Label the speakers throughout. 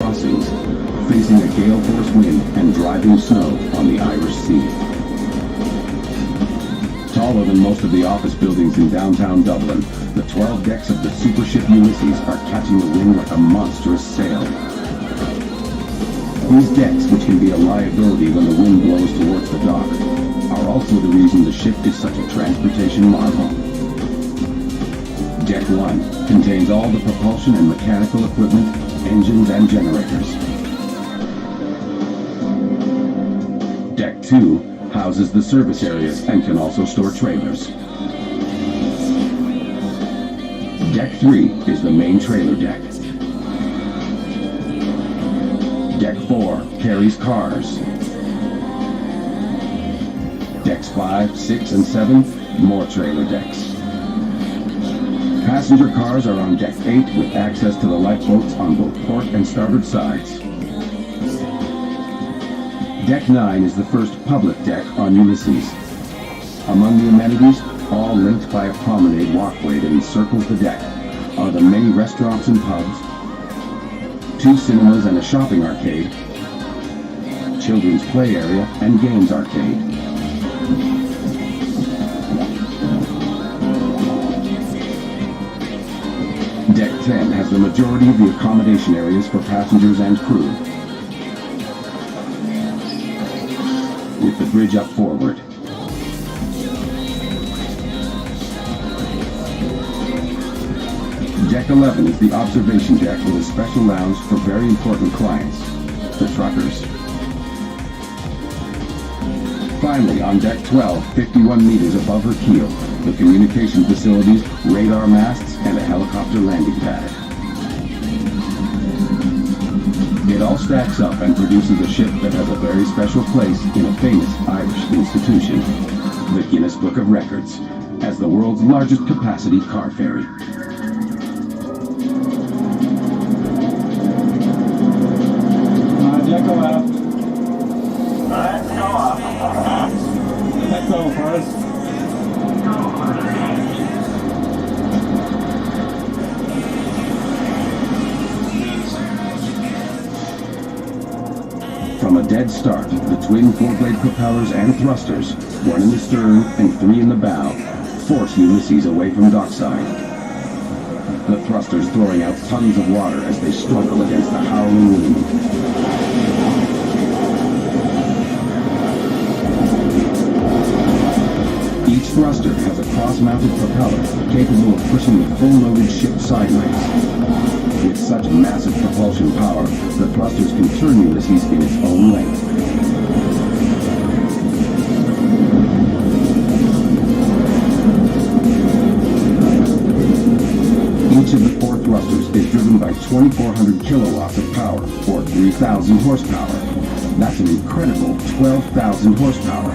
Speaker 1: crossings, facing a gale force wind and driving snow on the Irish Sea. Taller than most of the office buildings in downtown Dublin, the 12 decks of the supership Ulysses are catching the wind like a monstrous sail. These decks, which can be a liability when the wind blows towards the dock, are also the reason the ship is such a transportation marvel. Deck 1 contains all the propulsion and mechanical equipment, engines and generators. Deck 2 houses the service areas and can also store trailers. Deck 3 is the main trailer deck. Deck 4 carries cars. Decks 5, 6, and 7, more trailer decks. Passenger cars are on Deck 8 with access to the lifeboats on both port and starboard sides. Deck 9 is the first public deck on Ulysses. Among the amenities, all linked by a promenade walkway that encircles the deck, are the many restaurants and pubs, 2 cinemas and a shopping arcade, children's play area and games arcade. Deck 10 has the majority of the accommodation areas for passengers and crew, with the bridge up forward. Deck 11 is the observation deck with a special lounge for very important clients, the truckers. Finally, on Deck 12, 51 meters above her keel, the communication facilities, radar masts, and a helicopter landing pad. It all stacks up and produces a ship that has a very special place in a famous Irish institution, the Guinness Book of Records, as the world's largest capacity car ferry.
Speaker 2: Deck go up. Let's go up. Let's go first.
Speaker 1: From a dead start, the twin four-blade propellers and thrusters, 1 in the stern and 3 in the bow, force Ulysses away from dockside. The thrusters throwing out tons of water as they struggle against the howling wind. Each thruster has a cross-mounted propeller capable of pushing the full-loaded ship sideways. With such massive propulsion power, the thrusters can turn Ulysses in its own length. Each of the 4 thrusters is driven by 2,400 kilowatts of power, or 3,000 horsepower. That's an incredible 12,000 horsepower.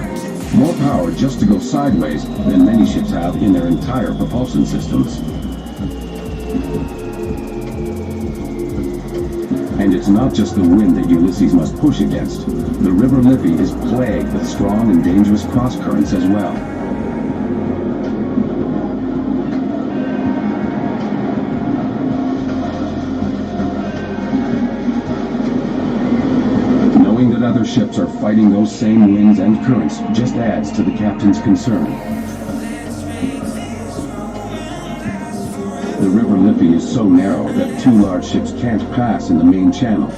Speaker 1: More power just to go sideways than many ships have in their entire propulsion systems. And it's not just the wind that Ulysses must push against. The River Liffey is plagued with strong and dangerous cross currents as well. Knowing that other ships are fighting those same winds and currents just adds to the captain's concern. The River Liffey is so narrow that 2 large ships can't pass in the main channel.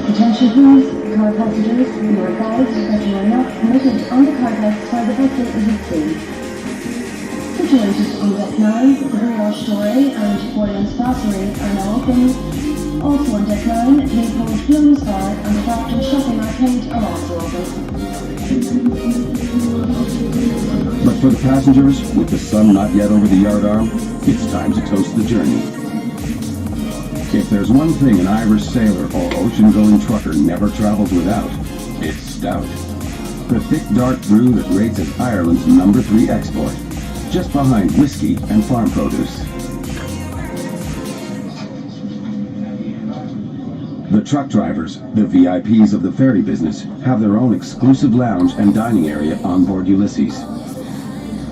Speaker 3: Attention please, car passengers, we are advised that you are not permitted on the car decks while the vessel is at sea. Situated on Deck 9, the rear story and buoyant brasserie are now open. Also on Deck 9, the enclosed Bloom's Bar and the Doctor's Shopping Arcade are also open.
Speaker 1: But for the passengers, with the sun not yet over the yardarm, it's time to toast the journey. If there's one thing an Irish sailor or ocean-going trucker never travels without, it's stout. The thick dark brew that rates as Ireland's #3 export, just behind whiskey and farm produce. The The truck drivers, the VIPs of the ferry business, have their own exclusive lounge and dining area on board Ulysses.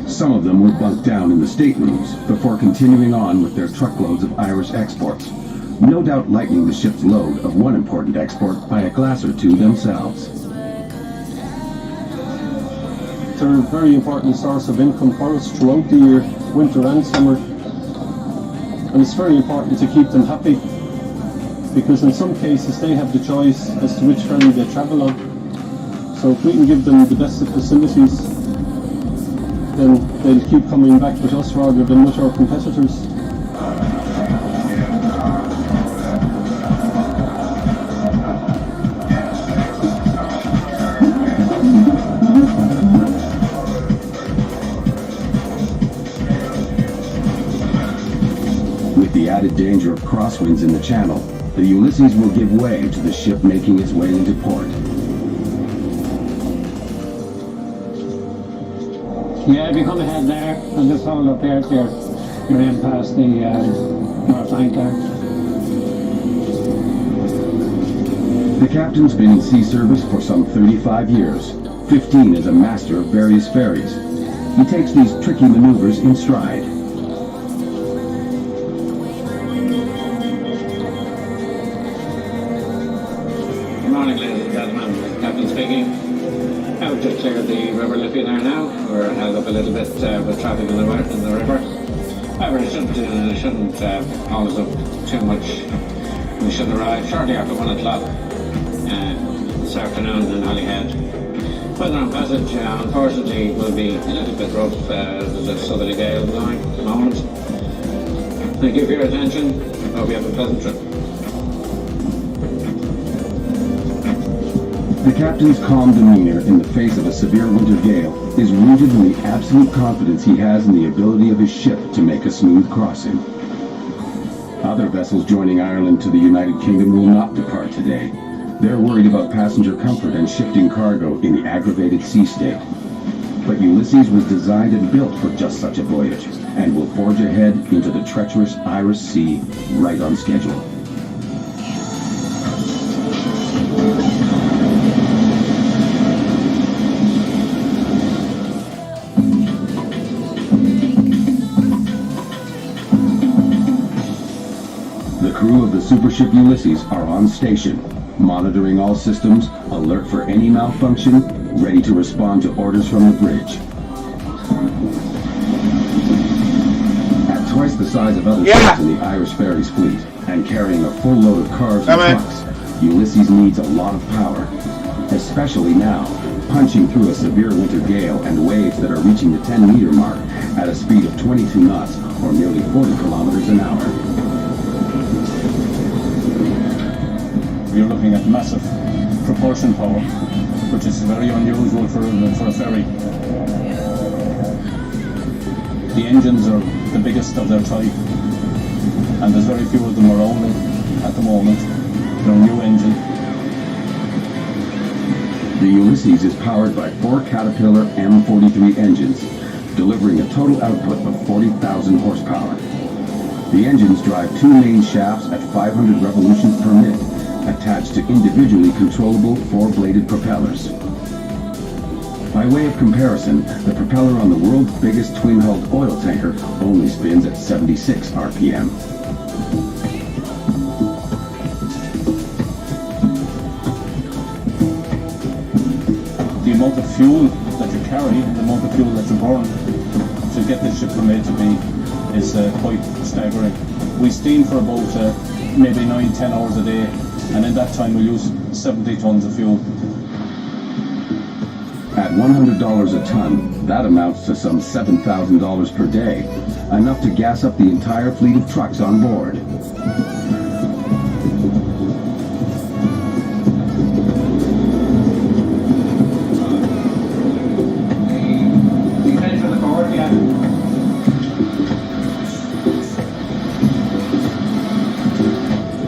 Speaker 1: Some of them will bunk down in the staterooms before continuing on with their truckloads of Irish exports, no doubt lightening the ship's load of one important export by a glass or two themselves.
Speaker 4: They're a very important source of income for us throughout the year, winter and summer. And it's very important to keep them happy, because in some cases they have the choice as to which ferry they travel on. So if we can give them the best of facilities, then they'll keep coming back with us rather than with our competitors.
Speaker 1: With the added danger of crosswinds in the channel, the Ulysses will give way to the ship making its way into port.
Speaker 5: Yeah, if you come ahead there and just hold up there, you're in past the North Anchor.
Speaker 1: The captain's been in sea service for some 35 years, 15 as a master of various ferries. He takes these tricky maneuvers in stride.
Speaker 5: Good morning, ladies and gentlemen. Captain speaking. I've just cleared the river Liffey there now. We're held up a little bit with traffic in the river. However, it shouldn't hold us up too much. We should arrive shortly after 1 o'clock this afternoon in Holyhead. Weather on passage, unfortunately, will be a little bit rough. There's a southerly gale blowing at the moment. Thank you for your attention. Hope you have a pleasant trip.
Speaker 1: The captain's calm demeanor in the face of a severe winter gale is rooted in the absolute confidence he has in the ability of his ship to make a smooth crossing. Other vessels joining Ireland to the United Kingdom will not depart today. They're worried about passenger comfort and shifting cargo in the aggravated sea state. But Ulysses was designed and built for just such a voyage, and will forge ahead into the treacherous Irish Sea right on schedule. The crew of the supership Ulysses are on station, monitoring all systems, alert for any malfunction, ready to respond to orders from the bridge. At twice the size of other ships in the Irish ferries fleet, and carrying a full load of cars and trucks, Ulysses needs a lot of power, especially now, punching through a severe winter gale and waves that are reaching the 10-meter mark at a speed of 22 knots, or nearly 40 kilometers an hour.
Speaker 4: You're looking at massive propulsion power, which is very unusual for a ferry. The engines are the biggest of their type, and there's very few of them around at the moment. They're a new engine.
Speaker 1: The Ulysses is powered by 4 Caterpillar M43 engines, delivering a total output of 40,000 horsepower. The engines drive 2 main shafts at 500 revolutions per minute, attached to individually controllable 4-bladed propellers. By way of comparison, the propeller on the world's biggest twin-hulled oil tanker only spins at 76 RPM.
Speaker 4: The amount of fuel that you carry and the amount of fuel that you burn to get this ship from A to B is quite staggering. We steam for about maybe 9-10 hours a day, and in that time we use 70 tons of fuel.
Speaker 1: At $100 a ton, that amounts to some $7,000 per day, enough to gas up the entire fleet of trucks on board.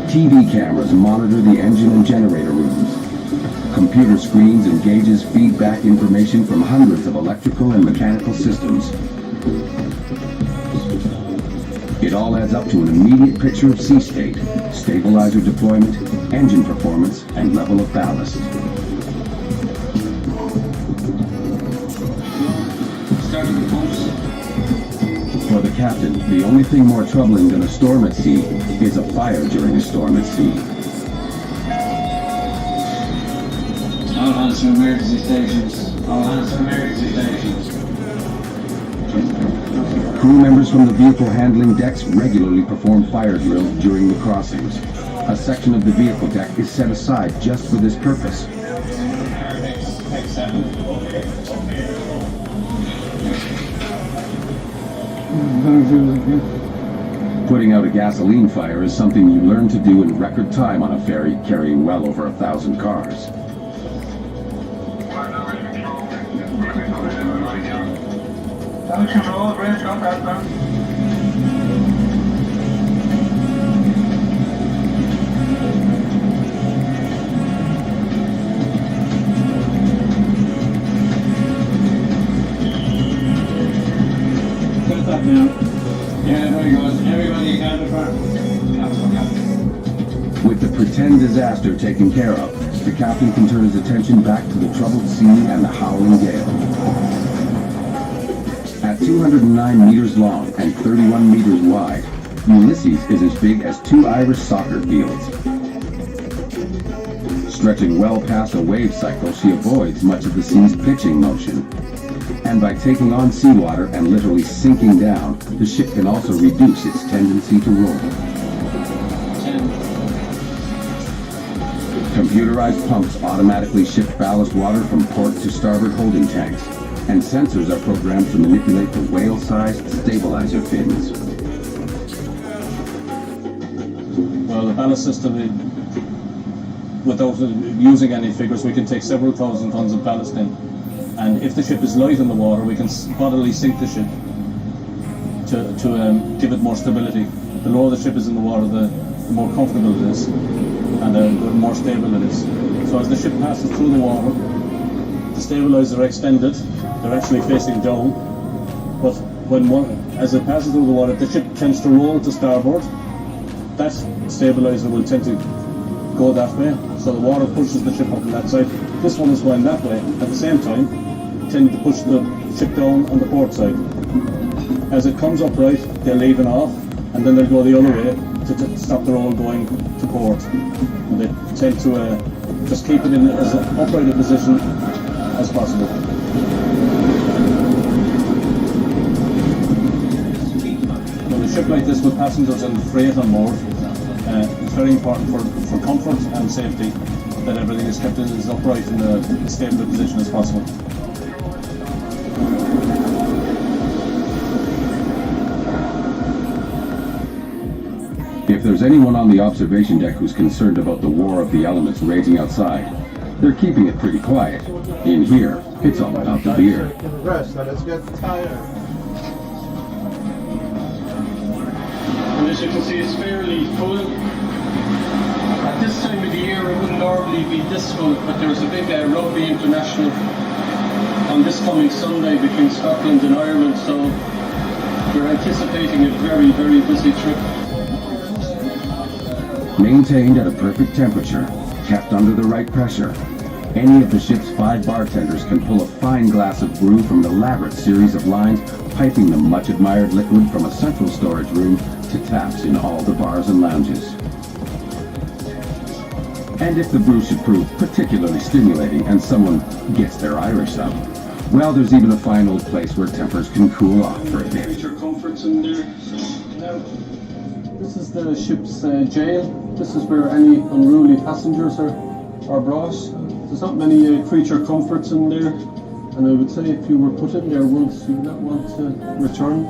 Speaker 1: TV cameras monitor the engine and generator rooms. Computer screens and gauges feed back information from hundreds of electrical and mechanical systems. It all adds up to an immediate picture of sea state, stabilizer deployment, engine performance, and level of ballast.
Speaker 5: Starting the pumps.
Speaker 1: For the captain, the only thing more troubling than a storm at sea is a fire during a storm at sea.
Speaker 5: All hands to emergency stations. All hands to emergency stations.
Speaker 1: Crew members from the vehicle handling decks regularly perform fire drills during the crossings. A section of the vehicle deck is set aside just for this purpose.
Speaker 5: X7.
Speaker 1: Putting out a gasoline fire is something you learn to do in record time on a ferry carrying well over 1,000 cars.
Speaker 2: Control, bridge contact, man.
Speaker 5: Got that now. Yeah, very good. Everybody accounted for.
Speaker 1: With the pretend disaster taken care of, the captain can turn his attention back to the troubled sea and the howling gale. At 209 meters long and 31 meters wide, Ulysses is as big as 2 Irish soccer fields. Stretching well past a wave cycle, she avoids much of the sea's pitching motion. And by taking on seawater and literally sinking down, the ship can also reduce its tendency to roll.
Speaker 5: 10.
Speaker 1: Computerized pumps automatically shift ballast water from port to starboard holding tanks, and sensors are programmed to manipulate the whale-sized stabilizer fins.
Speaker 4: Well, the ballast system, without using any figures, we can take several thousand tons of ballast in. And if the ship is light in the water, we can bodily sink the ship to give it more stability. The lower the ship is in the water, the more comfortable it is, and the more stable it is. So as the ship passes through the water, the stabilizers are extended. They're actually facing down, but as it passes through the water, if the ship tends to roll to starboard, that stabilizer will tend to go that way, so the water pushes the ship up on that side. This one is going that way, at the same time, tending to push the ship down on the port side. As it comes upright, they'll leave it off, and then they'll go the other way to stop the roll going to port. And they tend to just keep it in as upright a position as possible. With a ship like this with passengers and freight on board, it's very important for comfort and safety that everything is kept in as upright and as stable a position as possible.
Speaker 1: If there's anyone on the observation deck who's concerned about the war of the elements raging outside, they're keeping it pretty quiet. In here, it's all about the beer.
Speaker 6: Rest, now let's get tired.
Speaker 4: And as you can see, it's fairly full. At this time of the year, it wouldn't normally be this full, but there's a big rugby international on this coming Sunday between Scotland and Ireland, so we're anticipating a very, very busy trip.
Speaker 1: Maintained at a perfect temperature, kept under the right pressure, any of the ship's 5 bartenders can pull a fine glass of brew from an elaborate series of lines, piping the much-admired liquid from a central storage room to taps in all the bars and lounges. And if the brew should prove particularly stimulating and someone gets their Irish up, well, there's even a fine old place where tempers can cool off for a bit.
Speaker 4: Creature comforts in there. Now, this is the ship's jail. This is where any unruly passengers are brought. There's not many creature comforts in there, and I would say if you were put in there once, you would not want to return.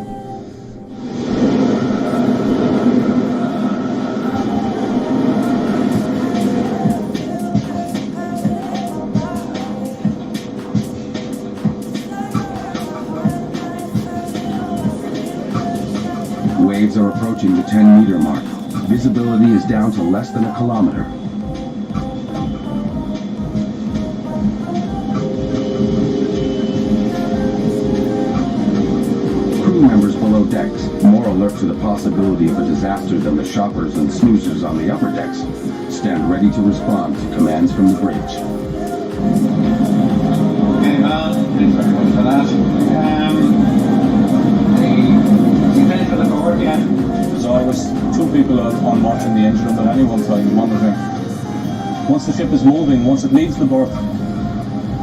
Speaker 1: Waves are approaching the 10-meter mark. Visibility is down to less than a kilometer. Crew members below decks, more alert to the possibility of a disaster than the shoppers and snoozers on the upper decks, stand ready to respond to commands from the bridge.
Speaker 5: Okay, well, thanks very much for that. You finished with the board yet?
Speaker 7: There's always two people on watching the engine room at any one time, monitoring. Once the ship is moving, once it leaves the berth,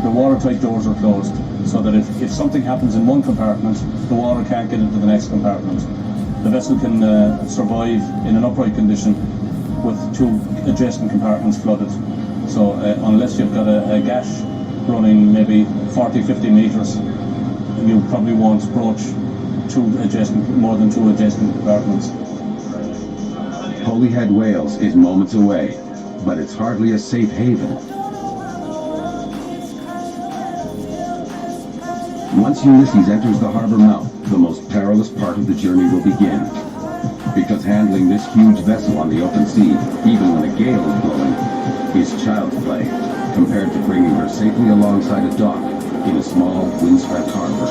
Speaker 7: the watertight doors are closed, so that if something happens in one compartment, the water can't get into the next compartment. The vessel can survive in an upright condition with two adjacent compartments flooded. So unless you've got a gash running maybe 40-50 metres, you probably won't broach more than two adjacent compartments.
Speaker 1: Holyhead, Wales is moments away, but it's hardly a safe haven. Once Ulysses enters the harbor mouth, the most perilous part of the journey will begin. Because handling this huge vessel on the open sea, even when a gale is blowing, is child's play compared to bringing her safely alongside a dock in a small, windswept harbor.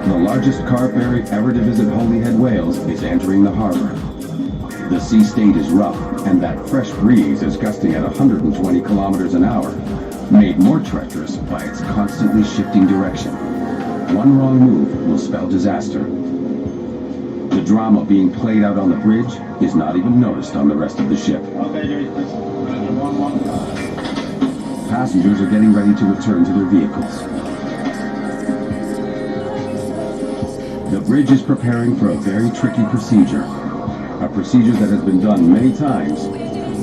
Speaker 1: The largest car ferry ever to visit Holyhead, Wales is entering the harbor. The sea state is rough, and that fresh breeze is gusting at 120 kilometers an hour, made more treacherous by its constantly shifting direction. One wrong move will spell disaster. The drama being played out on the bridge is not even noticed on the rest of the ship.
Speaker 2: Okay, Jerry, thanks.
Speaker 1: Passengers are getting ready to return to their vehicles. The bridge is preparing for a very tricky procedure. A procedure that has been done many times,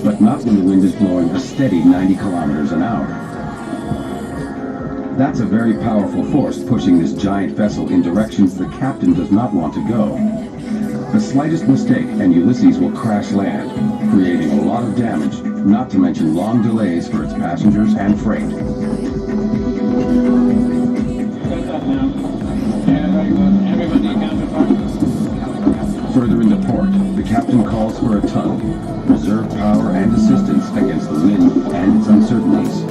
Speaker 1: but not when the wind is blowing a steady 90 kilometers an hour. That's a very powerful force pushing this giant vessel in directions the captain does not want to go. The slightest mistake and Ulysses will crash land, creating a lot of damage, not to mention long delays for its passengers and freight. Further into port, the captain calls for a tug, reserve power and assistance against the wind and its uncertainties.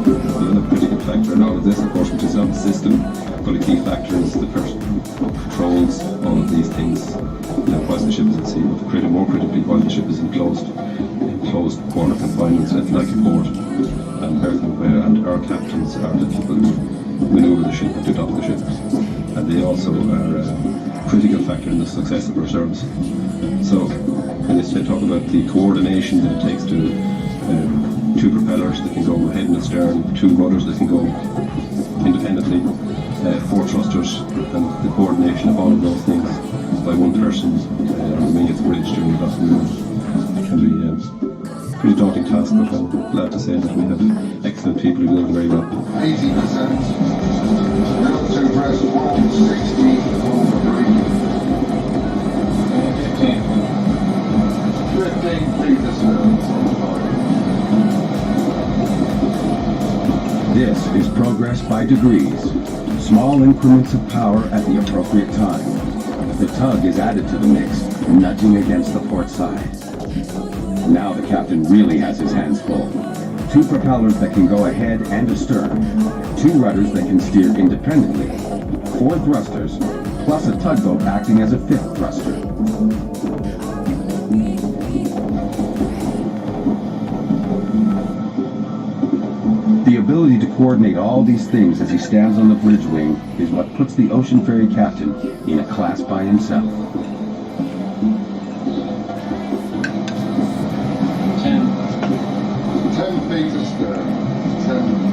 Speaker 8: The other critical factor in all of this, of course, which is not the system, but a key factor is the person who controls all of these things, whilst the ship is at sea, but more critically, while the ship is in closed quarter confinement, like a port, and our captains are the people who maneuver the ship and to dock the ship, and they also are a critical factor in the success of our service. So, when they talk about the coordination that it takes to two propellers that can go ahead and astern, two rudders that can go independently, four thrusters, and the coordination of all of those things by one person on the wing at the bridge during the docking move can be a pretty daunting task, but I'm glad to say that we have excellent people who do it very well.
Speaker 9: 80%. Delta press 160 over 15 meters.
Speaker 1: This is progress by degrees, small increments of power at the appropriate time. The tug is added to the mix, nudging against the port side. Now the captain really has his hands full. Two propellers that can go ahead and astern, two rudders that can steer independently, four thrusters, plus a tugboat acting as a fifth thruster. The ability to coordinate all these things as he stands on the bridge wing is what puts the ocean ferry captain in a class by himself.
Speaker 9: 10 feet astern. 10.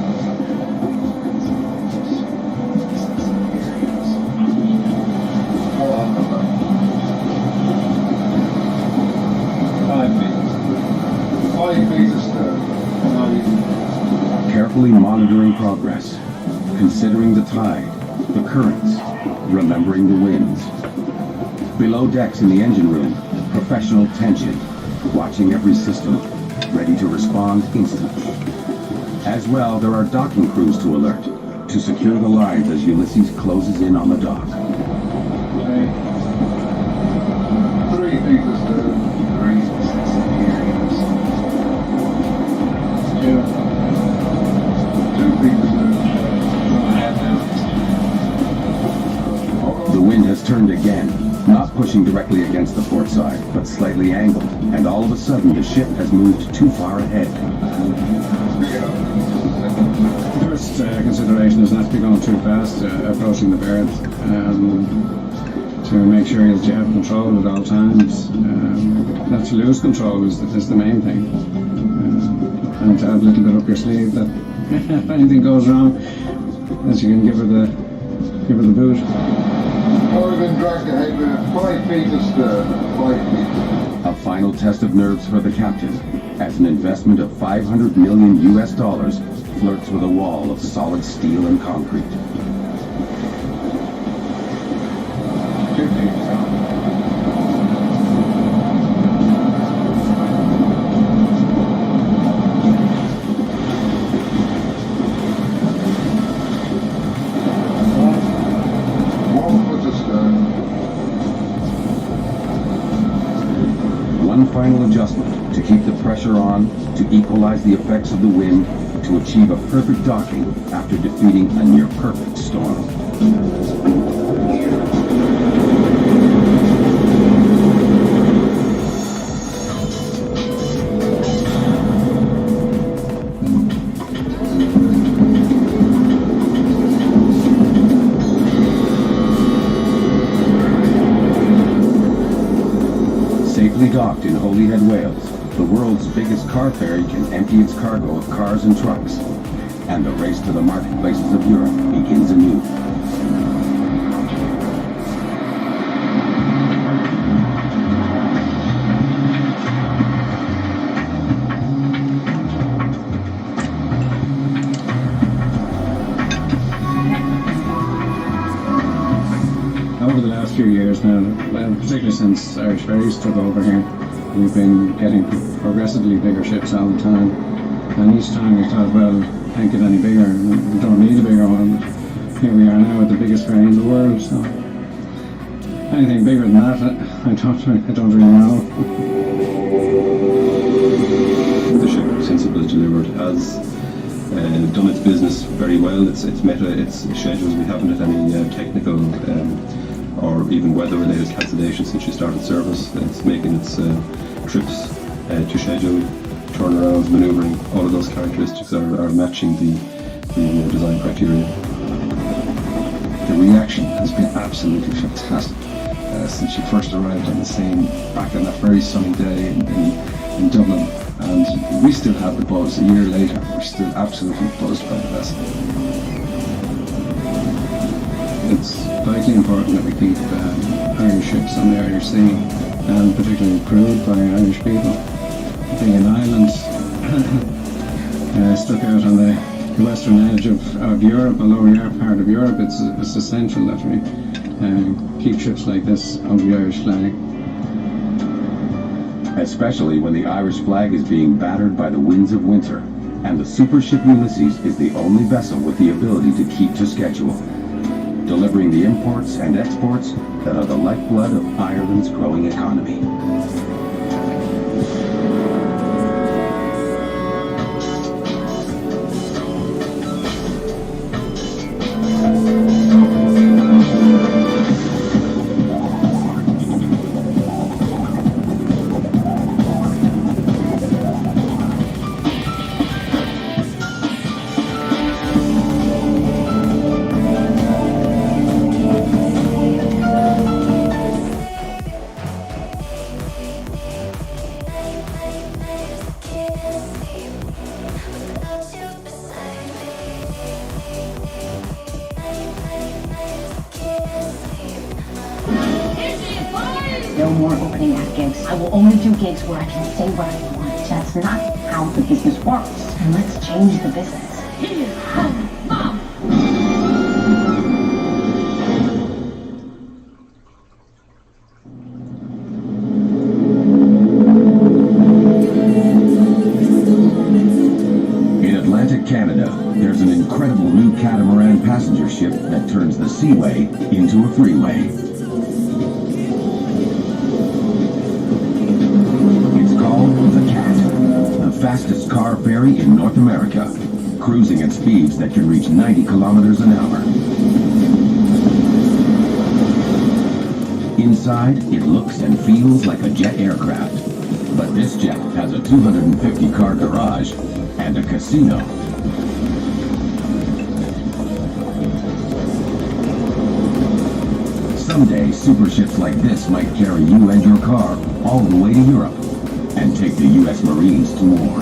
Speaker 9: feet astern.
Speaker 1: Carefully monitoring progress, considering the tide, the currents, remembering the winds. Below decks in the engine room, professional tension, watching every system, ready to respond instantly. As well, there are docking crews to alert, to secure the lines as Ulysses closes in on the dock.
Speaker 9: 3 feet astern. 2 feet astern.
Speaker 1: The wind has turned again, not pushing directly against the port side, but slightly angled, and all of a sudden the ship has moved too far ahead.
Speaker 2: The first consideration is not to be going too fast, approaching the berth, to make sure that you have control at all times. Not to lose control is the main thing, and to have a little bit up your sleeve that if anything goes wrong, that you can give her the boot.
Speaker 9: I've been dragged ahead with 5 feet astern. 5 feet.
Speaker 1: A final test of nerves for the captain, as an investment of $500 million flirts with a wall of solid steel and concrete.
Speaker 9: 2 feet astern.
Speaker 1: One final adjustment to keep the pressure on, to equalize the effects of the wind, to achieve a perfect docking after defeating a near-perfect storm. Safely docked in Holyhead, Wales, the world's biggest car ferry can empty its cargo of cars and trucks, and the race to the marketplaces of Europe begins anew.
Speaker 2: Over the last few years now, well, particularly since Irish Ferries took over here, we've been getting progressively bigger ships all the time. And each time we thought, well, can't get any bigger, we don't need a bigger one. But here we are now with the biggest ferry in the world, so anything bigger than that, I don't really know.
Speaker 8: The ship, since it was delivered, has done its business very well. It's met its schedules. We haven't had any technical or even weather-related cancellations since she started service. It's making its trips to schedule, turnarounds, manoeuvring. All of those characteristics are matching the design criteria.
Speaker 10: The reaction has been absolutely fantastic since she first arrived on the scene back on that very sunny day in Dublin, and we still have the buzz a year later. We're still absolutely buzzed by the vessel.
Speaker 2: It's vitally important that we keep Irish ships on the Irish Sea, and particularly crewed by Irish people. Being an island stuck out on the western edge of Europe, although we are part of Europe, it's essential that we keep ships like this under the Irish flag.
Speaker 1: Especially when the Irish flag is being battered by the winds of winter, and the super ship Ulysses is the only vessel with the ability to keep to schedule, delivering the imports and exports that are the lifeblood of Ireland's growing economy.
Speaker 11: No more opening act gigs. I will only do gigs where I can say what I want.
Speaker 3: That's not how the business works. And let's change the business. Here, Mom!
Speaker 1: In Atlantic Canada, there's an incredible new catamaran passenger ship that turns the seaway into a freeway. It's called the Cat, the fastest car ferry in North America, cruising at speeds that can reach 90 kilometers an hour. Inside, it looks and feels like a jet aircraft, but this jet has a 250-car garage and a casino. Someday, super ships like this might carry you and your car all the way to Europe and take the U.S. Marines to war.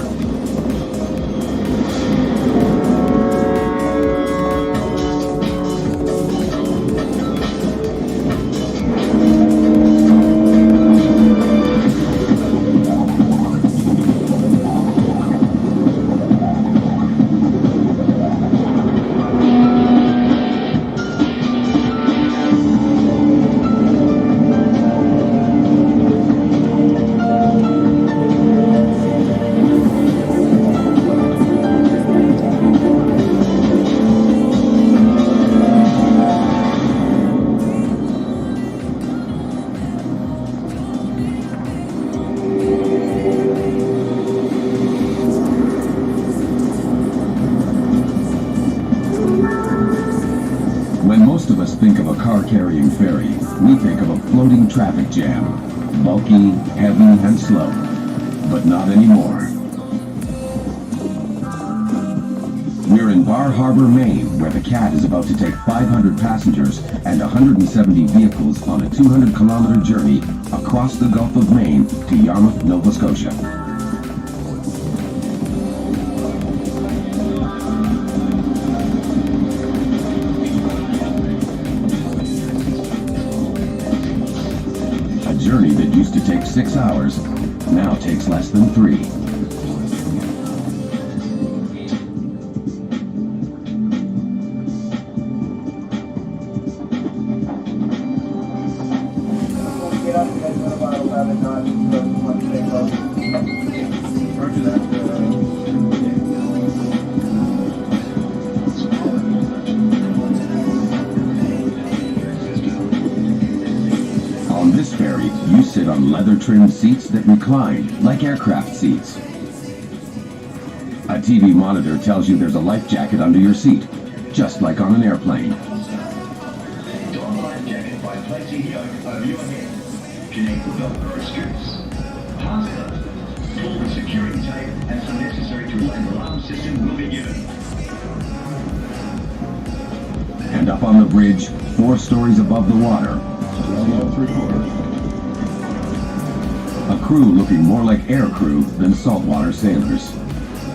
Speaker 1: When most of us think of a car-carrying ferry, we think of a floating traffic jam, bulky, heavy, and slow. But not anymore. We're in Bar Harbor, Maine, where the Cat is about to take 500 passengers and 170 vehicles on a 200-kilometer journey across the Gulf of Maine to Yarmouth, Nova Scotia. A journey that used to take 6 hours now takes less than 3.
Speaker 6: Get up and get a bottle out and not one thing up. Roger that.
Speaker 1: On this ferry, you sit on leather-trimmed seats that recline, like aircraft seats. A TV monitor tells you there's a life jacket under your seat, just like on an airplane.
Speaker 11: Don life jacket by placing yoke over your head. Connect the Velcro strips. Pass it. Pull the security tape and some necessary tools and alarm system will be given.
Speaker 1: And up on the bridge, 4 stories above the water, a crew looking more like air crew than saltwater sailors.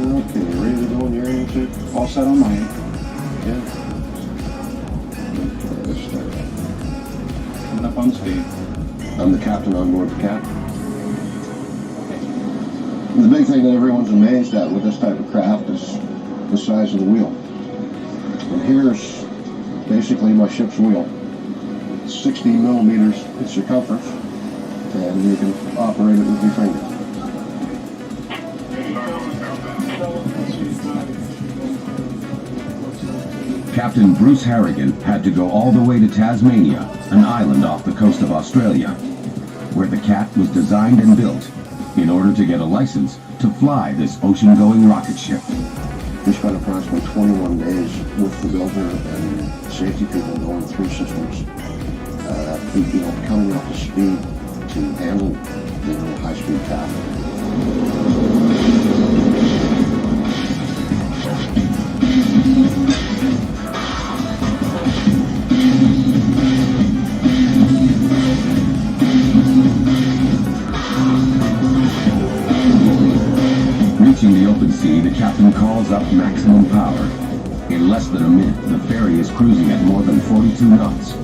Speaker 2: Okay, ready to go in your engine? All set on mine. Yeah. Let's start. Coming up on speed.
Speaker 9: I'm the captain on board the Cat. The big thing that everyone's amazed at with this type of craft is the size of the wheel. And here's basically my ship's wheel. It's 60 millimeters in circumference, and you can operate it with your finger.
Speaker 1: Captain Bruce Harrigan had to go all the way to Tasmania, an island off the coast of Australia, where the Cat was designed and built in order to get a license to fly this ocean-going rocket ship.
Speaker 9: We spent approximately 21 days with the builder and safety people going through systems, coming up to speed to handle high-speed traffic.
Speaker 1: Reaching the open sea, the captain calls up maximum power. In less than a minute, the ferry is cruising at more than 42 knots.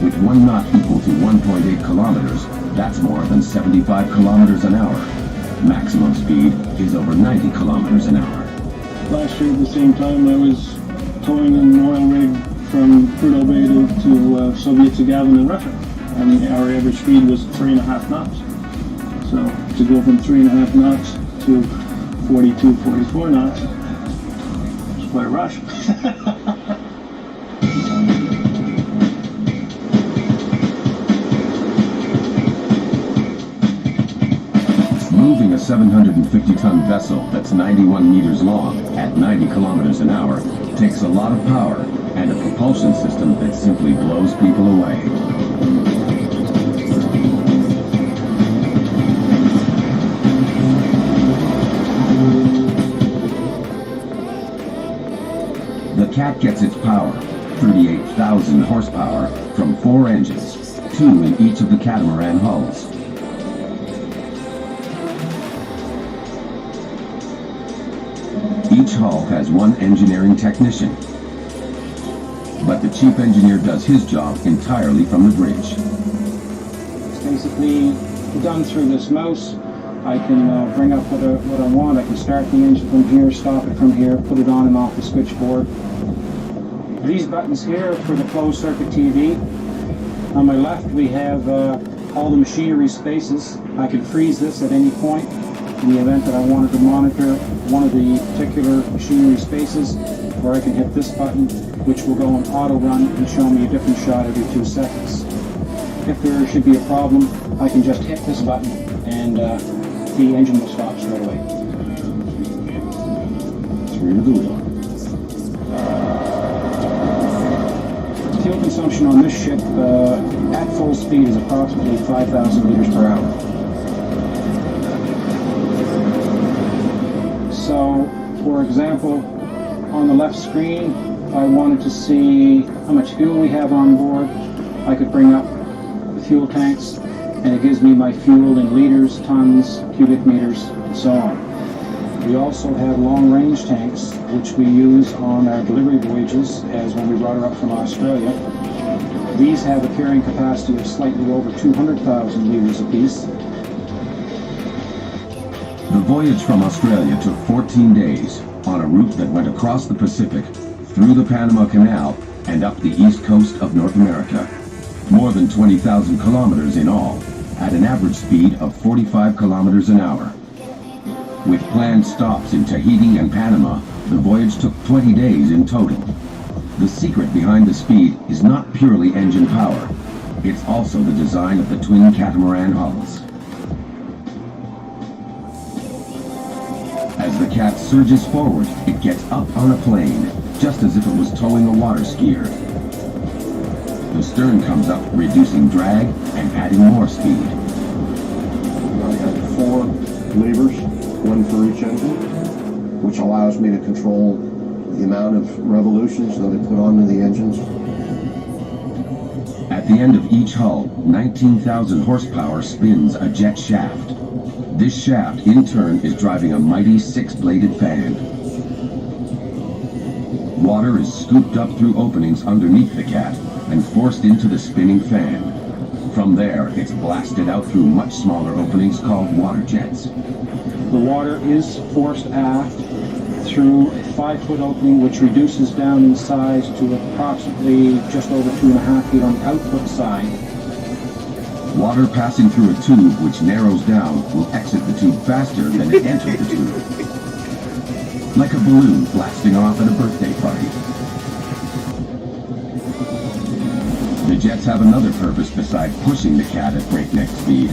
Speaker 1: With 1 knot equal to 1.8 kilometers, that's more than 75 kilometers an hour. Maximum speed is over 90 kilometers an hour.
Speaker 2: Last year at the same time I was towing an oil rig from Prudhoe Bay to Soviet Gavin in Russia, and our average speed was 3.5 knots. So to go from 3.5 knots to 42, 44 knots, it's quite a rush.
Speaker 1: Moving a 750-ton vessel that's 91 meters long at 90 kilometers an hour takes a lot of power and a propulsion system that simply blows people away. The Cat gets its power, 38,000 horsepower, from 4 engines, 2 in each of the catamaran hulls. Each hull has one engineering technician, but the chief engineer does his job entirely from the bridge.
Speaker 2: It's basically done through this mouse. I can bring up what I want. I can start the engine from here, stop it from here, put it on and off the switchboard. These buttons here are for the closed circuit TV. On my left we have all the machinery spaces. I can freeze this at any point in the event that I wanted to monitor one of the particular machinery spaces, or I can hit this button, which will go on auto run and show me a different shot every 2 seconds. If there should be a problem, I can just hit this button and the engine will stop straight away.
Speaker 1: Through the wheel.
Speaker 2: Fuel consumption on this ship at full speed is approximately 5,000 liters per hour. So, for example, on the left screen, if I wanted to see how much fuel we have on board, I could bring up the fuel tanks, and it gives me my fuel in liters, tons, cubic meters, and so on. We also have long-range tanks, which we use on our delivery voyages, as when we brought her up from Australia. These have a carrying capacity of slightly over 200,000 liters apiece.
Speaker 1: The voyage from Australia took 14 days on a route that went across the Pacific, through the Panama Canal, and up the east coast of North America. More than 20,000 kilometers in all, at an average speed of 45 kilometers an hour. With planned stops in Tahiti and Panama, the voyage took 20 days in total. The secret behind the speed is not purely engine power. It's also the design of the twin catamaran hulls. As the Cat surges forward, it gets up on a plane, just as if it was towing a water skier. The stern comes up, reducing drag and adding more speed.
Speaker 9: I have 4 levers, one for each engine, which allows me to control the amount of revolutions that I put onto the engines.
Speaker 1: At the end of each hull, 19,000 horsepower spins a jet shaft. This shaft, in turn, is driving a mighty 6-bladed fan. Water is scooped up through openings underneath the Cat and forced into the spinning fan. From there, it's blasted out through much smaller openings called water jets.
Speaker 2: The water is forced aft through a 5-foot opening, which reduces down in size to approximately just over 2.5 feet on the output side.
Speaker 1: Water passing through a tube which narrows down will exit the tube faster than it entered the tube. Like a balloon blasting off at a birthday party. The jets have another purpose besides pushing the Cat at breakneck speed.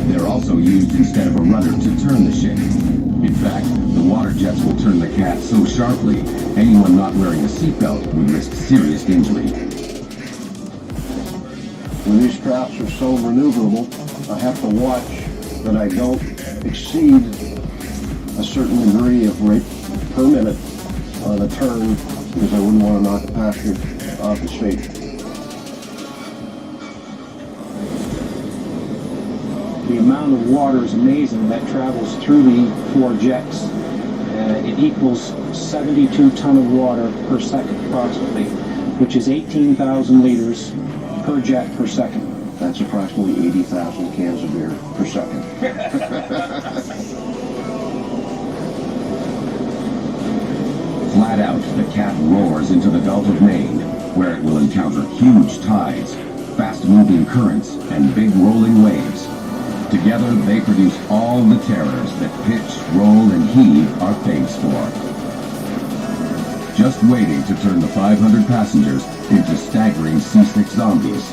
Speaker 1: They're also used instead of a rudder to turn the ship. In fact, the water jets will turn the Cat so sharply, anyone not wearing a seatbelt would risk serious injury.
Speaker 9: When these crafts are so maneuverable, I have to watch that I don't exceed a certain degree of rate per minute on a turn, because I wouldn't want to knock the passenger off his feet.
Speaker 2: The amount of water is amazing that travels through the 4 jets. It equals 72 ton of water per second approximately, which is 18,000 liters per jet per second.
Speaker 9: That's approximately 80,000 cans of beer per second.
Speaker 1: Flat out, the cat roars into the Gulf of Maine, where it will encounter huge tides, fast-moving currents, and big rolling waves. Together, they produce all the terrors that pitch, roll, and heave are famous for. Just waiting to turn the 500 passengers into staggering seasick zombies.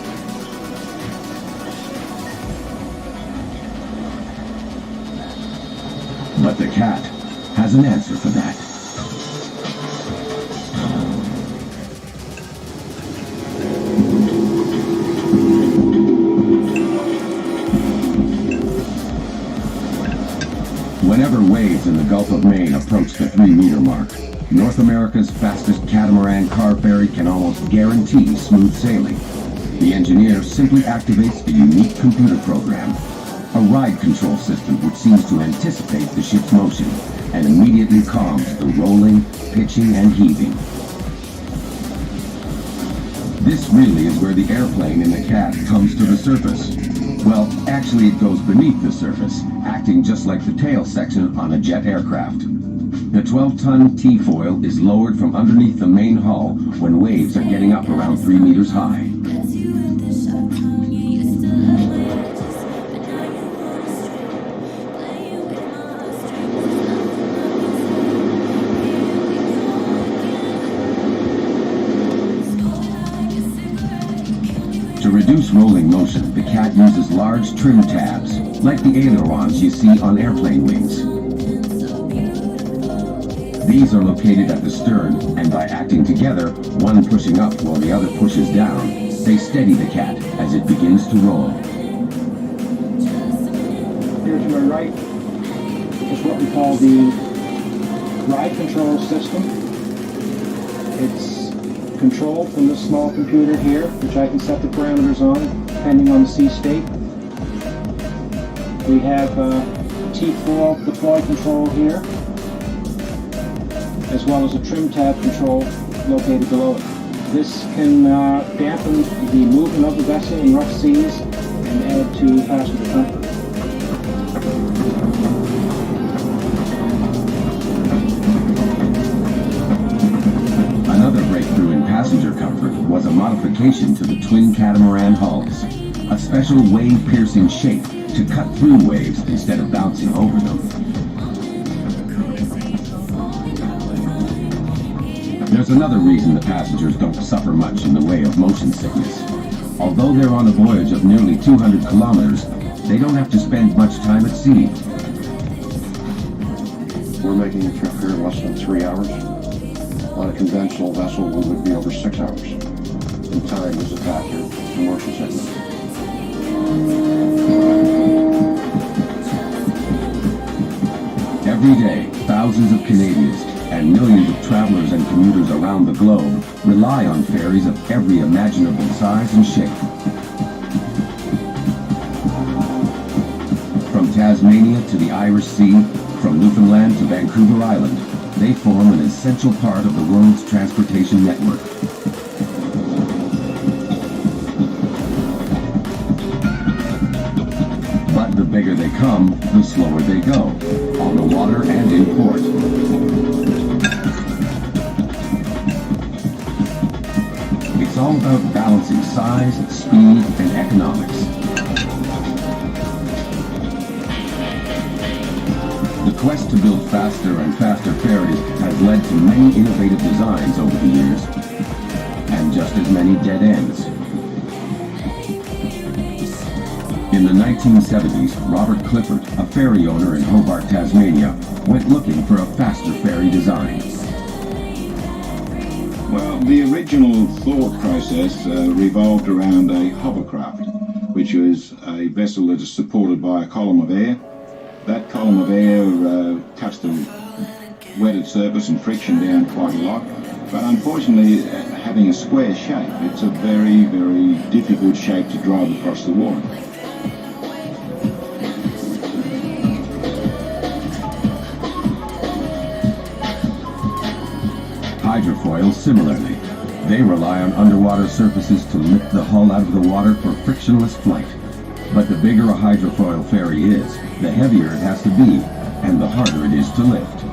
Speaker 1: But the cat has an answer for that. Whenever waves in the Gulf of Maine approach the 3-meter mark, North America's fastest catamaran car ferry can almost guarantee smooth sailing. The engineer simply activates a unique computer program, a ride control system which seems to anticipate the ship's motion and immediately calms the rolling, pitching, and heaving. This really is where the airplane in the cat comes to the surface. Well, actually it goes beneath the surface, acting just like the tail section on a jet aircraft. The 12-ton T-foil is lowered from underneath the main hull when waves are getting up around 3 meters high. To reduce rolling motion, the cat uses large trim tabs, like the ailerons you see on airplane wings. These are located at the stern, and by acting together, one pushing up while the other pushes down, they steady the cat as it begins to roll.
Speaker 2: Here to my right is what we call the ride control system. It's controlled from this small computer here, which I can set the parameters on depending on the sea state. We have T4 deploy control here, as well as a trim tab control located below it. This can dampen the movement of the vessel in rough seas and add to passenger comfort.
Speaker 1: Another breakthrough in passenger comfort was a modification to the twin catamaran hulls, a special wave-piercing shape to cut through waves instead of bouncing over them. There's another reason the passengers don't suffer much in the way of motion sickness. Although they're on a voyage of nearly 200 kilometers, they don't have to spend much time at sea.
Speaker 9: We're making a trip here in less than 3 hours. On a conventional vessel, we would be over 6 hours. And time is a factor in motion sickness.
Speaker 1: Every day, thousands of Canadians and millions of travelers and commuters around the globe rely on ferries of every imaginable size and shape. From Tasmania to the Irish Sea, from Newfoundland to Vancouver Island, they form an essential part of the world's transportation network. But the bigger they come, the slower they go, on the water and in port. It's all about balancing size, speed, and economics. The quest to build faster and faster ferries has led to many innovative designs over the years, and just as many dead ends. In the 1970s, Robert Clifford, a ferry owner in Hobart, Tasmania, went looking for a faster ferry design.
Speaker 12: Well, the original thought process revolved around a hovercraft, which is a vessel that is supported by a column of air. That column of air cuts the wetted surface and friction down quite a lot, but unfortunately, having a square shape, it's a very, very difficult shape to drive across the water.
Speaker 1: Hydrofoils, similarly. They rely on underwater surfaces to lift the hull out of the water for frictionless flight. But the bigger a hydrofoil ferry is, the heavier it has to be, and the harder it is to lift.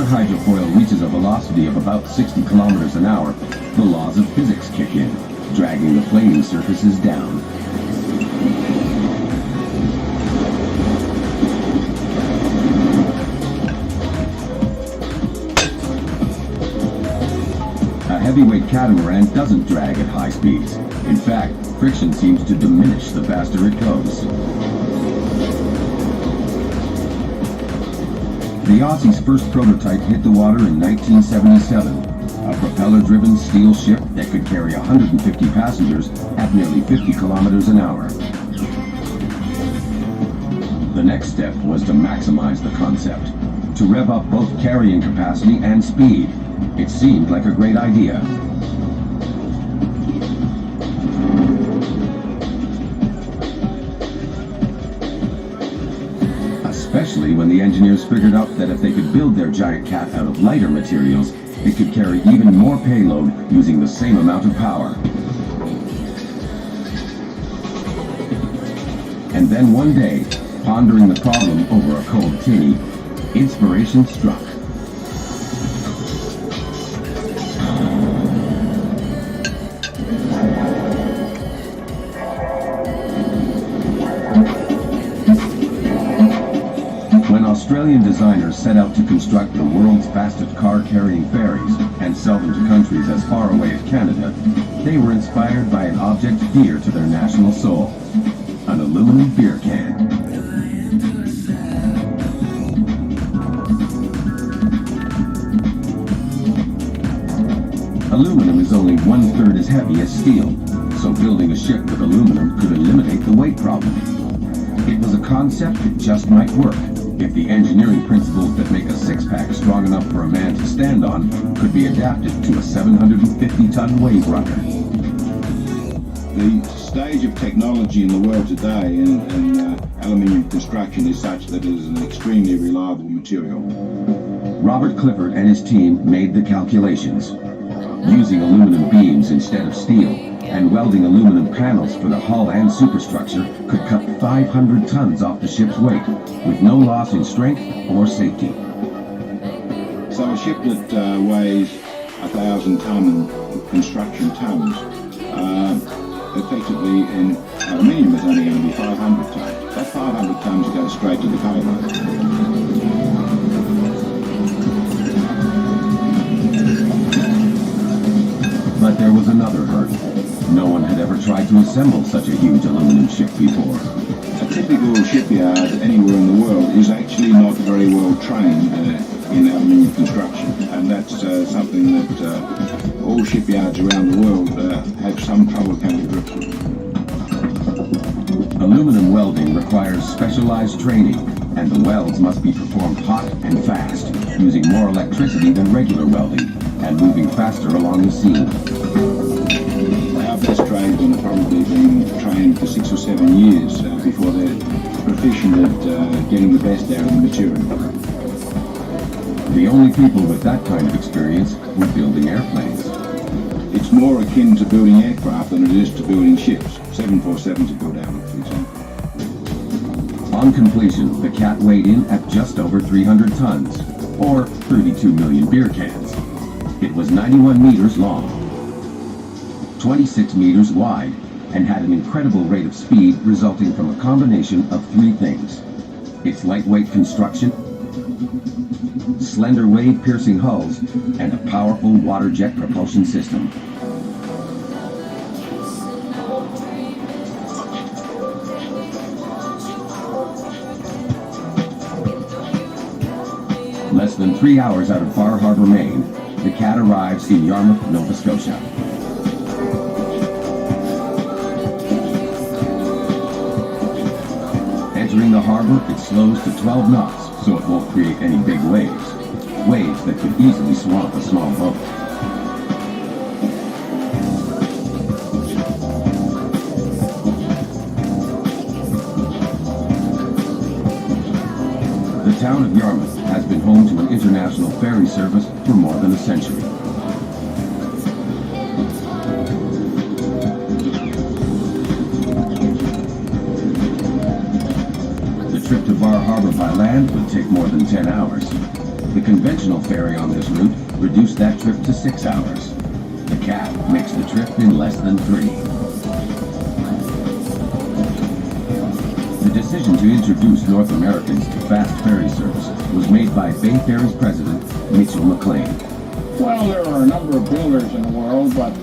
Speaker 1: hydrofoil reaches a velocity of about 60 kilometers an hour, the laws of physics kick in, dragging the planing surfaces down. A heavyweight catamaran doesn't drag at high speeds. In fact, friction seems to diminish the faster it goes. The Aussie's first prototype hit the water in 1977, a propeller-driven steel ship that could carry 150 passengers at nearly 50 kilometers an hour. The next step was to maximize the concept, to rev up both carrying capacity and speed. It seemed like a great idea. Especially when the engineers figured out that if they could build their giant cat out of lighter materials, it could carry even more payload using the same amount of power. And then one day, pondering the problem over a cold tinny, inspiration struck. Australian designers set out to construct the world's fastest car-carrying ferries and sell them to countries as far away as Canada. They were inspired by an object dear to their national soul, an aluminum beer can. Aluminum is only 1/3 as heavy as steel, so building a ship with aluminum could eliminate the weight problem. It was a concept that just might work if the engineering principles that make a six-pack strong enough for a man to stand on could be adapted to a 750-ton wave runner.
Speaker 12: The stage of technology in the world today in aluminium construction is such that it is an extremely reliable material.
Speaker 1: Robert Clifford and his team made the calculations. Using aluminum beams instead of steel and welding aluminum panels for the hull and superstructure could cut 500 tons off the ship's weight with no loss in strength or safety.
Speaker 12: So a ship that weighs 1,000 ton construction tons, effectively in aluminium is only going to be 500 tons. That 500 tons goes straight to the payload.
Speaker 1: But there was another hurdle. No one had ever tried to assemble such a huge aluminum ship before.
Speaker 12: A typical shipyard anywhere in the world is actually not very well trained in aluminium construction, and that's something that all shipyards around the world have some trouble coming to grips with.
Speaker 1: Aluminum welding requires specialized training, and the welds must be performed hot and fast, using more electricity than regular welding, and moving faster along the seam.
Speaker 12: Our best tradesmen have probably been trained for 6 or 7 years before they're proficient at getting the best out of the material.
Speaker 1: The only people with that kind of experience were building airplanes.
Speaker 12: It's more akin to building aircraft than it is to building ships. 747s are built out of, for example.
Speaker 1: On completion, the cat weighed in at just over 300 tons, or 32 million beer cans. It was 91 meters long, 26 meters wide, and had an incredible rate of speed resulting from a combination of three things: its lightweight construction, slender wave-piercing hulls, and a powerful water jet propulsion system. Less than 3 hours out of Bar Harbor, Maine, the cat arrives in Yarmouth, Nova Scotia. Entering the harbor, it slows to 12 knots, so it won't create any big waves. Waves that could easily swamp a small boat. The town of Yarmouth has been home to an international ferry service for more than a century. The trip to Bar Harbor by land would take more than 10 hours. The conventional ferry on this route reduced that trip to 6 hours. The Cat makes the trip in less than 3. The decision to introduce North Americans to fast ferry service was made by Bay Ferry's president, Mitchell McLean.
Speaker 13: Well, there are a number of builders in the world, but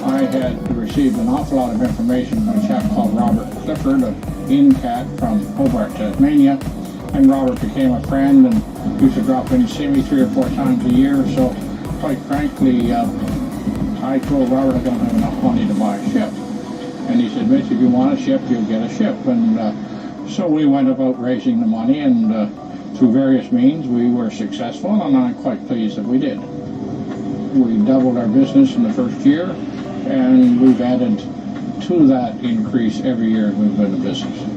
Speaker 13: I had received an awful lot of information from a chap called Robert Clifford of INCAT from Hobart, Tasmania. And Robert became a friend and used to drop in and see me 3 or 4 times a year. So, quite frankly, I told Robert I don't have enough money to buy a ship. And he said, Mitch, if you want a ship, you'll get a ship. And so we went about raising the money, and through various means we were successful, and I'm quite pleased that we did. We doubled our business in the first year, and we've added to that increase every year we've been in business.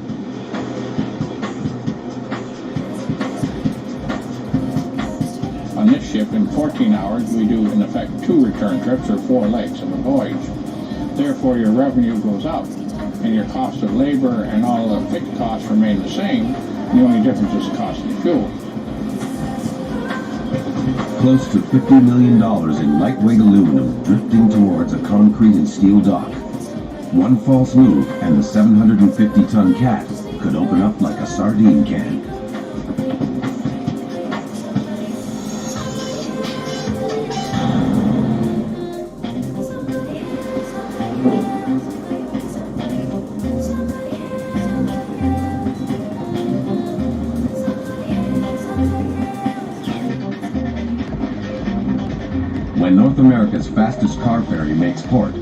Speaker 13: On this ship, in 14 hours, we do, in effect, 2 return trips or 4 legs of a voyage. Therefore, your revenue goes up, and your cost of labor and all the fixed costs remain the same. The only difference is the cost of the fuel.
Speaker 1: Close to $50 million in lightweight aluminum drifting towards a concrete and steel dock. One false move and the 750-ton Cat could open up like a sardine can. When North America's fastest car ferry makes port,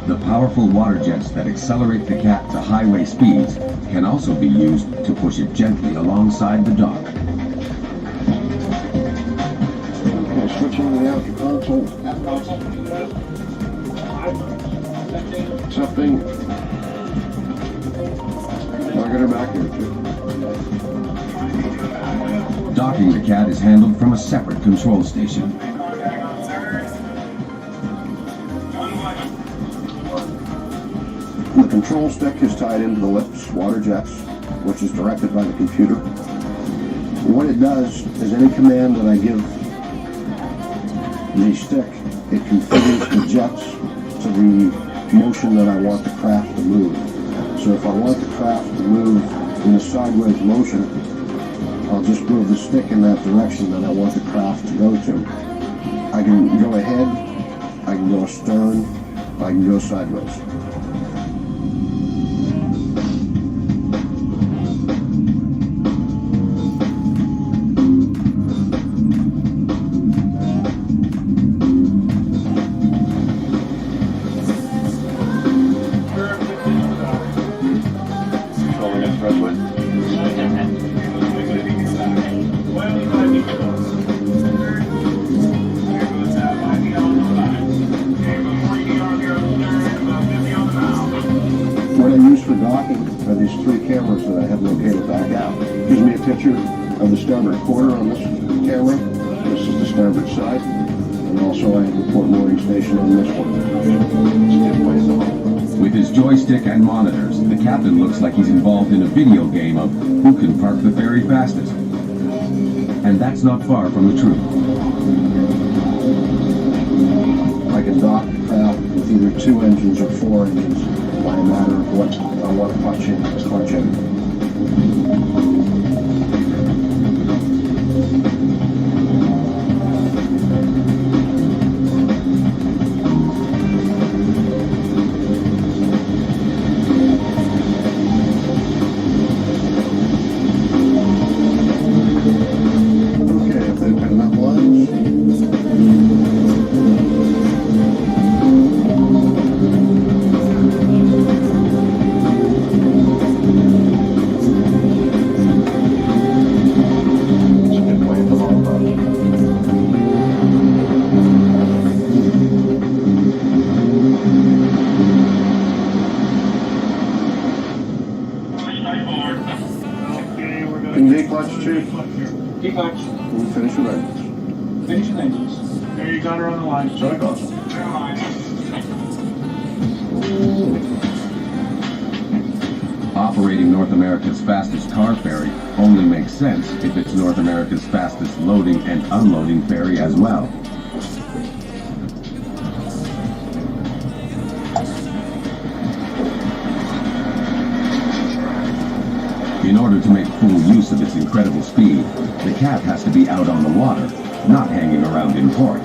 Speaker 1: the powerful water jets that accelerate the Cat to highway speeds can also be used to push it gently alongside the dock.
Speaker 9: Okay, switching to the outer console. Something. I'll get her back here too.
Speaker 1: Docking the Cat is handled from a separate control station.
Speaker 9: The control stick is tied into the lift's water jets, which is directed by the computer. What it does is any command that I give the stick, it configures the jets to the motion that I want the craft to move. So if I want the craft to move in a sideways motion, I'll just move the stick in that direction that I want the craft to go to. I can go ahead, I can go astern, I can go sideways. What I use for docking are these 3 cameras that I have located back out. Gives me a picture of the starboard quarter on this camera. This is the starboard side. And also I have the port mooring station on this one.
Speaker 1: With his joystick and monitors, the captain looks like he's involved in a video game of who can park the ferry fastest. And that's not far from the truth.
Speaker 9: I can dock the craft with either 2 engines or 4 engines by a matter of what I want to punch in. Okay, if they've got enough lines. Can you clutch, Chief?
Speaker 6: D-clutch.
Speaker 9: We'll finish with engines.
Speaker 6: Finish with engines. There you got her on the line.
Speaker 9: So I got
Speaker 1: Operating North America's fastest car ferry only makes sense if it's North America's fastest loading and unloading ferry as well. In order to make full use of its incredible speed, the cat has to be out on the water, not hanging around in port.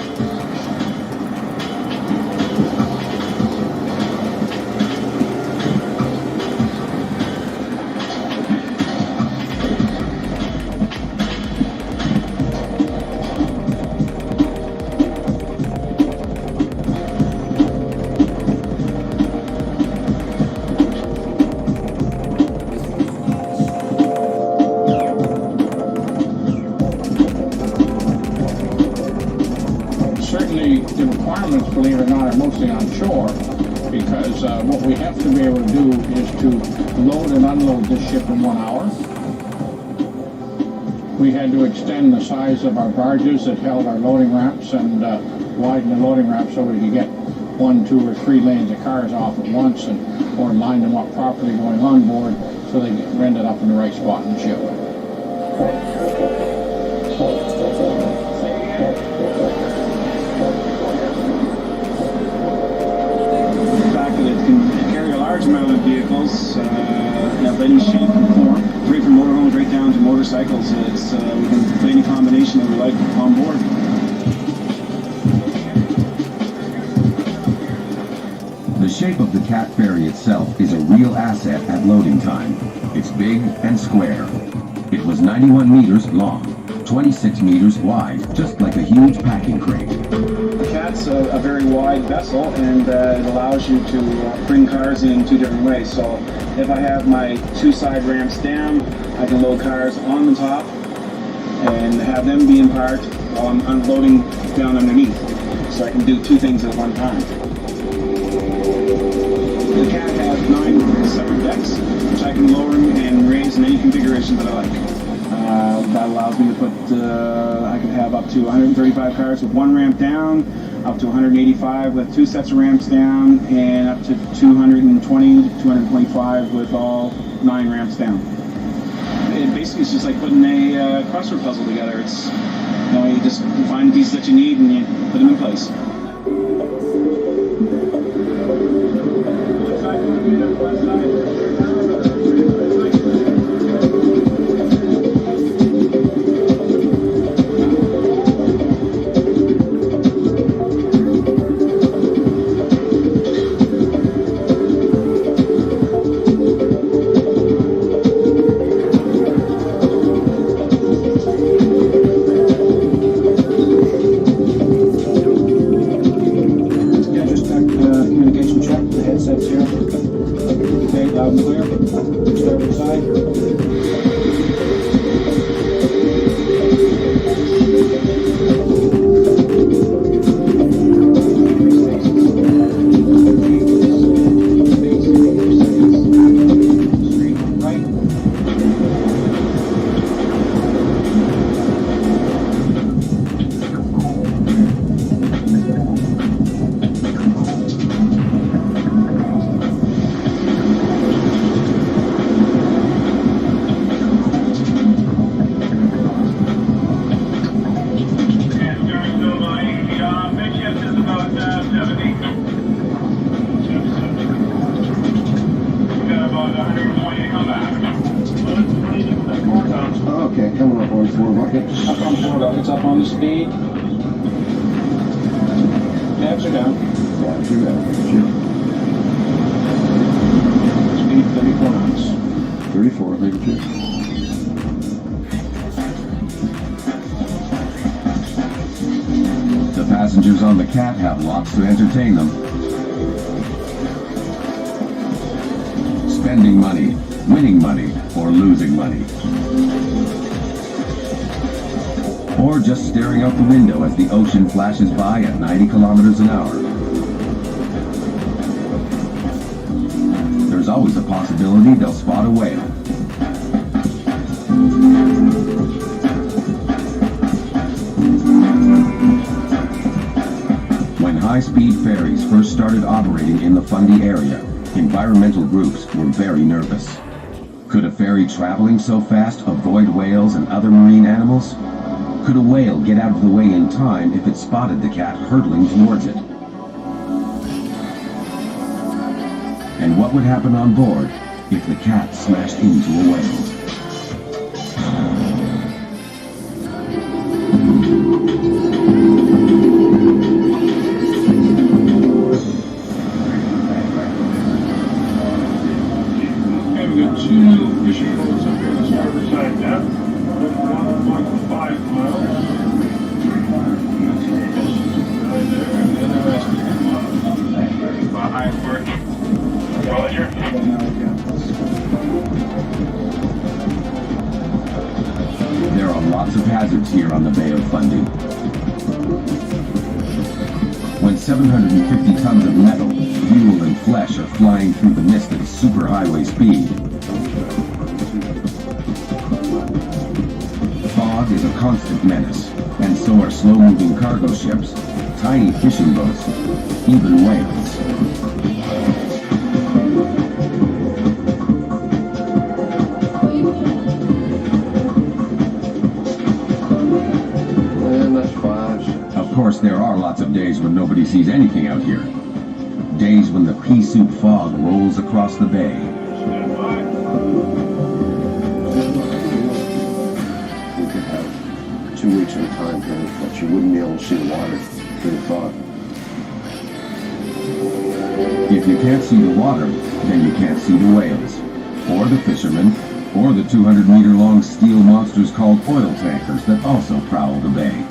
Speaker 13: Certainly the requirements, believe it or not, are mostly on shore, because what we have to be able to do is to load and unload this ship in 1 hour. We had to extend the size of our barges that held our loading ramps and widen the loading ramps so we could get 1, 2, or 3 lanes of cars off at once, or line them up properly going on board so they ended up in the right spot in the ship.
Speaker 2: Amount of vehicles of any shape and form, right from motorhomes right down to motorcycles. It's we can play any combination that we like on board.
Speaker 1: The shape of the cat ferry itself is a real asset at loading time. It's big and square. It was 91 meters long, 26 meters wide, just like a huge packing crate.
Speaker 2: The Cat's a very wide vessel, and it allows you to bring cars in 2 different ways. So if I have my 2 side ramps down, I can load cars on the top and have them be in part while I'm unloading down underneath. So I can do 2 things at one time. The Cat has 9 separate decks, which I can lower and raise in any configuration that I like. That allows me to put, I can have up to 135 cars with 1 ramp down, up to 185 with 2 sets of ramps down, and up to 220 to 225 with all 9 ramps down. It basically is just like putting a crossword puzzle together. It's, you know, you just find the pieces that you need and you put them in place.
Speaker 9: Okay, coming up on 4 buckets.
Speaker 2: Up on 4 buckets, up on the speed. Tabs are down.
Speaker 9: Yeah, do that. Sure.
Speaker 2: Speed 34 knots.
Speaker 9: 34, thank you.
Speaker 1: The passengers on the Cat have lots to entertain them. Spending money, winning money, or losing money. Or just staring out the window as the ocean flashes by at 90 kilometers an hour. There's always a possibility they'll spot a whale. When high-speed ferries first started operating in the Fundy area, environmental groups were very nervous. Could a ferry traveling so fast avoid whales and other marine animals? Could a whale get out of the way in time if it spotted the cat hurtling towards it? And what would happen on board if the cat smashed into a whale?
Speaker 13: We've got two fishing boats up here on the starboard side now. 1.5 miles. Behind work. Roger.
Speaker 1: There are lots of hazards here on the Bay of Fundy. When 750 tons of metal, fuel, and flesh are flying through the mist at superhighway speed, fog is a constant menace, and so are slow-moving cargo ships, tiny fishing boats, even whales. Of course, there are lots of days when nobody sees anything out here. Days when the pea soup fog rolls across the bay.
Speaker 9: We could have 2 weeks at a time here, but you wouldn't be able to see the water through the fog.
Speaker 1: If you can't see the water, then you can't see the whales, or the fishermen, or the 200-meter-long steel monsters called oil tankers that also prowl the bay.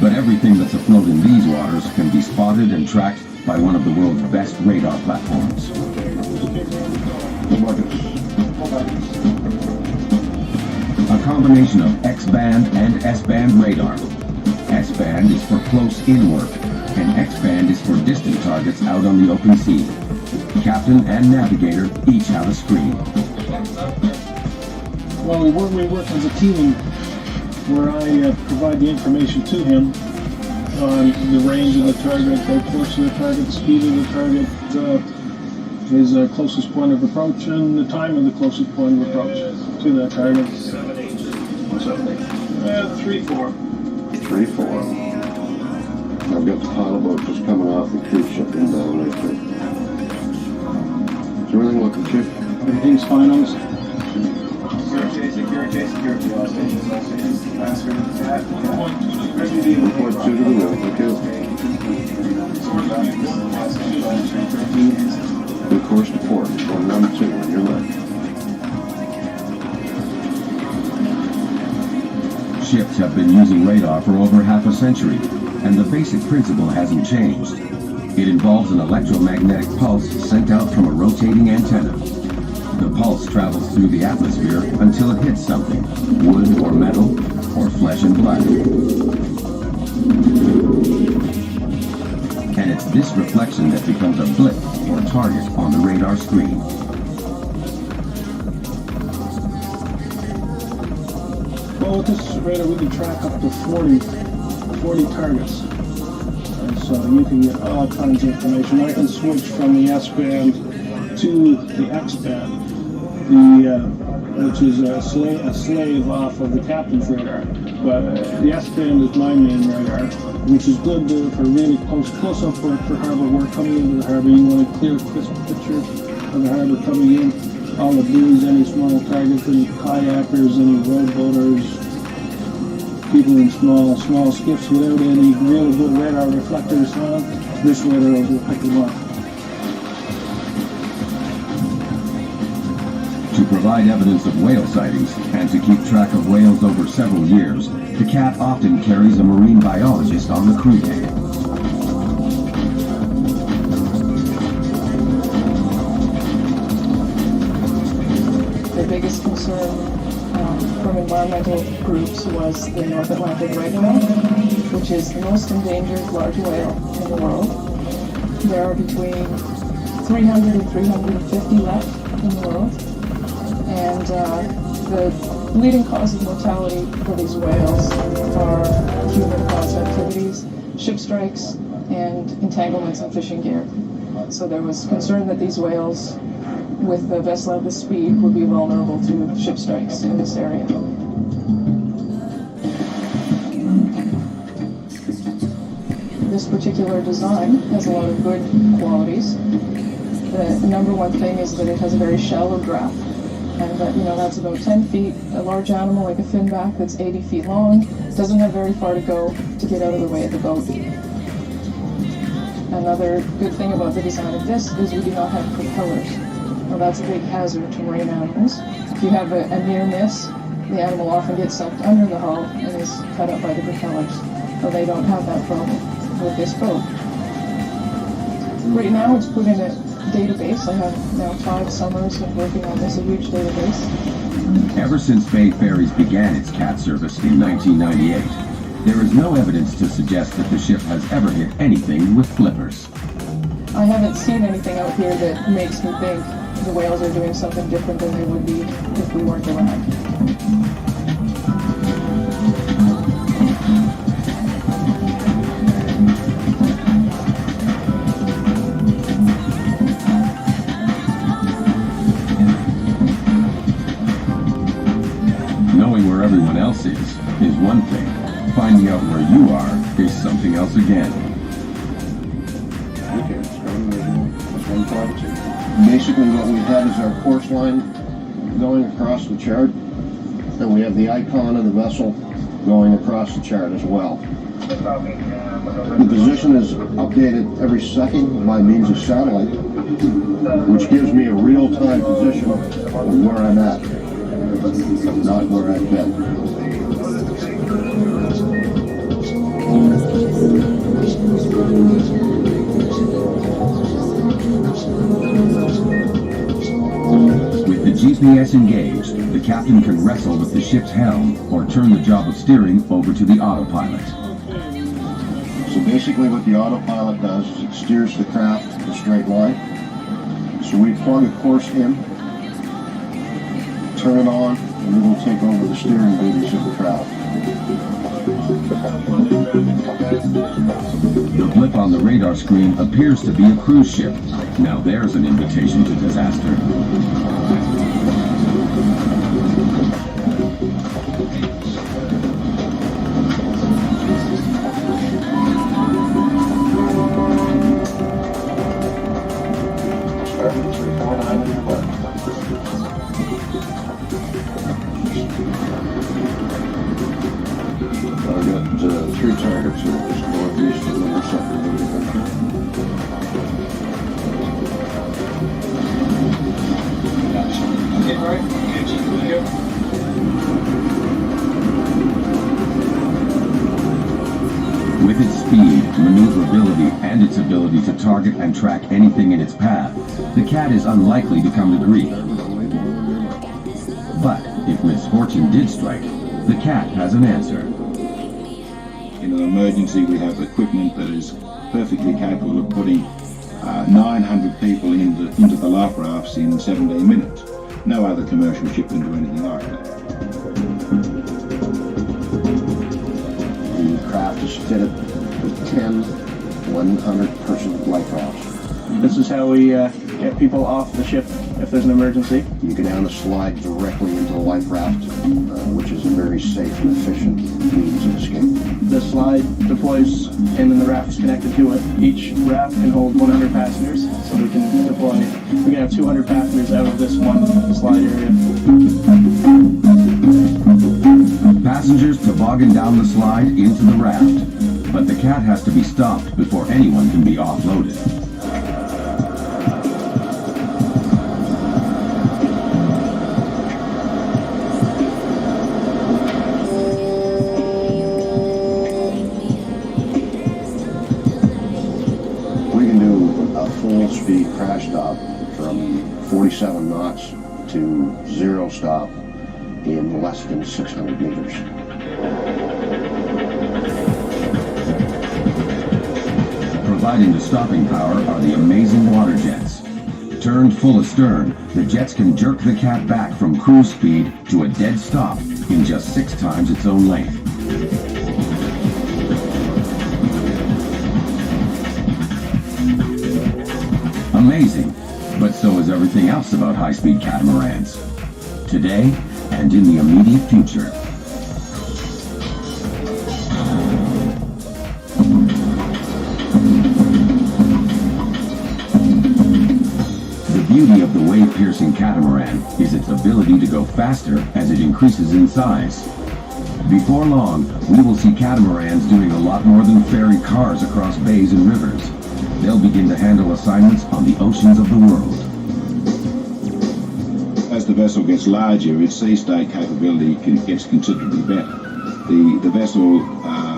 Speaker 1: But everything that's afloat in these waters can be spotted and tracked by one of the world's best radar platforms. A combination of X-band and S-band radar. S-band is for close-in work, and X-band is for distant targets out on the open sea. Captain and navigator each have a screen.
Speaker 14: Well, we work as a team where I provide the information to him on the range of the target, the course of the target, the speed of the target, his closest point of approach, and the time of the closest point of approach to that target. 3-4.
Speaker 9: 3-4. I've got the paddle boat just coming off the cruise ship inbound right there. Is everything looking good?
Speaker 14: Everything's fine on us.
Speaker 6: Security, all stations, faster than that.
Speaker 9: 1.2 to the wheel, okay. Good course to port, or number 2 on your left.
Speaker 1: Ships have been using radar for over half a century, and the basic principle hasn't changed. It involves an electromagnetic pulse sent out from a rotating antenna. The pulse travels through the atmosphere until it hits something, wood or metal, or flesh and blood. And it's this reflection that becomes a blip or target on the radar screen.
Speaker 14: Well, with this radar, we can track up to 40 targets. And so you can get all kinds of information. I can switch from the S-band to the X-band, which is a slave off of the captain's radar. But the S-band is my main radar, which is good for really close-up work for harbor work coming into the harbor. You want a clear, crisp picture of the harbor coming in. All the buoys, any small targets, any kayakers, any rowboaters, people in small skiffs without any really good radar reflectors on. This radar will pick them up.
Speaker 1: To provide evidence of whale sightings and to keep track of whales over several years, the CAT often carries a marine biologist on the crew deck.
Speaker 15: The biggest concern from environmental groups was the North Atlantic right whale, which is the most endangered large whale in the world. There are between 300 and 350 left in the world. And the leading cause of mortality for these whales are human-caused activities, ship strikes and entanglements in fishing gear. So there was concern that these whales, with a vessel of this speed, would be vulnerable to ship strikes in this area. This particular design has a lot of good qualities. The number one thing is that it has a very shallow draft, and that, that's about 10 feet. A large animal like a finback that's 80 feet long doesn't have very far to go to get out of the way of the boat. Another good thing about the design of this is we do not have propellers. Now that's a big hazard to marine animals. If you have a near miss, the animal often gets sucked under the hull and is cut up by the propellers. So they don't have that problem with this boat. Right now it's put in a database. I have now 5 summers of working on this, a huge database.
Speaker 1: Ever since Bay Ferries began its CAT service in 1998, there is no evidence to suggest that the ship has ever hit anything with flippers.
Speaker 15: I haven't seen anything out here that makes me think the whales are doing something different than they would be if we weren't around.
Speaker 1: Knowing where everyone else is one thing. Finding out where you are is something else again.
Speaker 9: Basically what we have is our course line going across the chart, and we have the icon of the vessel going across the chart as well. The position is updated every second by means of satellite, which gives me a real-time position of where I'm at, not where I've been.
Speaker 1: With the GPS engaged, the captain can wrestle with the ship's helm or turn the job of steering over to the autopilot.
Speaker 9: So basically what the autopilot does is it steers the craft in a straight line. So we plug a course in, turn it on, and it will take over the steering duties of the craft.
Speaker 1: The blip on the radar screen appears to be a cruise ship. Now there's an invitation to disaster.
Speaker 9: I've got 3 targets here, just northeast of the interceptor.
Speaker 1: With its speed, maneuverability, and its ability to target and track anything in its path, the CAT is unlikely to come to grief. But if misfortune did strike, the CAT has an answer.
Speaker 12: In an emergency, we have equipment that is perfectly capable of putting 900 people into the life rafts in 17 minutes. No other commercial ship can do anything like that.
Speaker 9: The craft is fitted with 10 100-person life rafts.
Speaker 6: This is how we get people off the ship if there's an emergency.
Speaker 9: You can down the slide directly into the life raft, which is a very safe and efficient means of escape.
Speaker 6: The slide deploys and then the raft is connected to it. Each raft can hold 100 passengers, so we can deploy. We can have 200 passengers out of this one slide area.
Speaker 1: Passengers toboggan down the slide into the raft, but the CAT has to be stopped before anyone can be offloaded.
Speaker 9: Full-speed crash stop from 47 knots to 0 stop in less than 600 meters.
Speaker 1: Providing the stopping power are the amazing water jets. Turned full astern, the jets can jerk the CAT back from cruise speed to a dead stop in just 6 times its own length. Amazing, but so is everything else about high-speed catamarans. Today, and in the immediate future. The beauty of the wave-piercing catamaran is its ability to go faster as it increases in size. Before long, we will see catamarans doing a lot more than ferry cars across bays and rivers. They'll begin to handle assignments on the oceans of the world.
Speaker 12: As the vessel gets larger, its sea state capability gets considerably better. The vessel,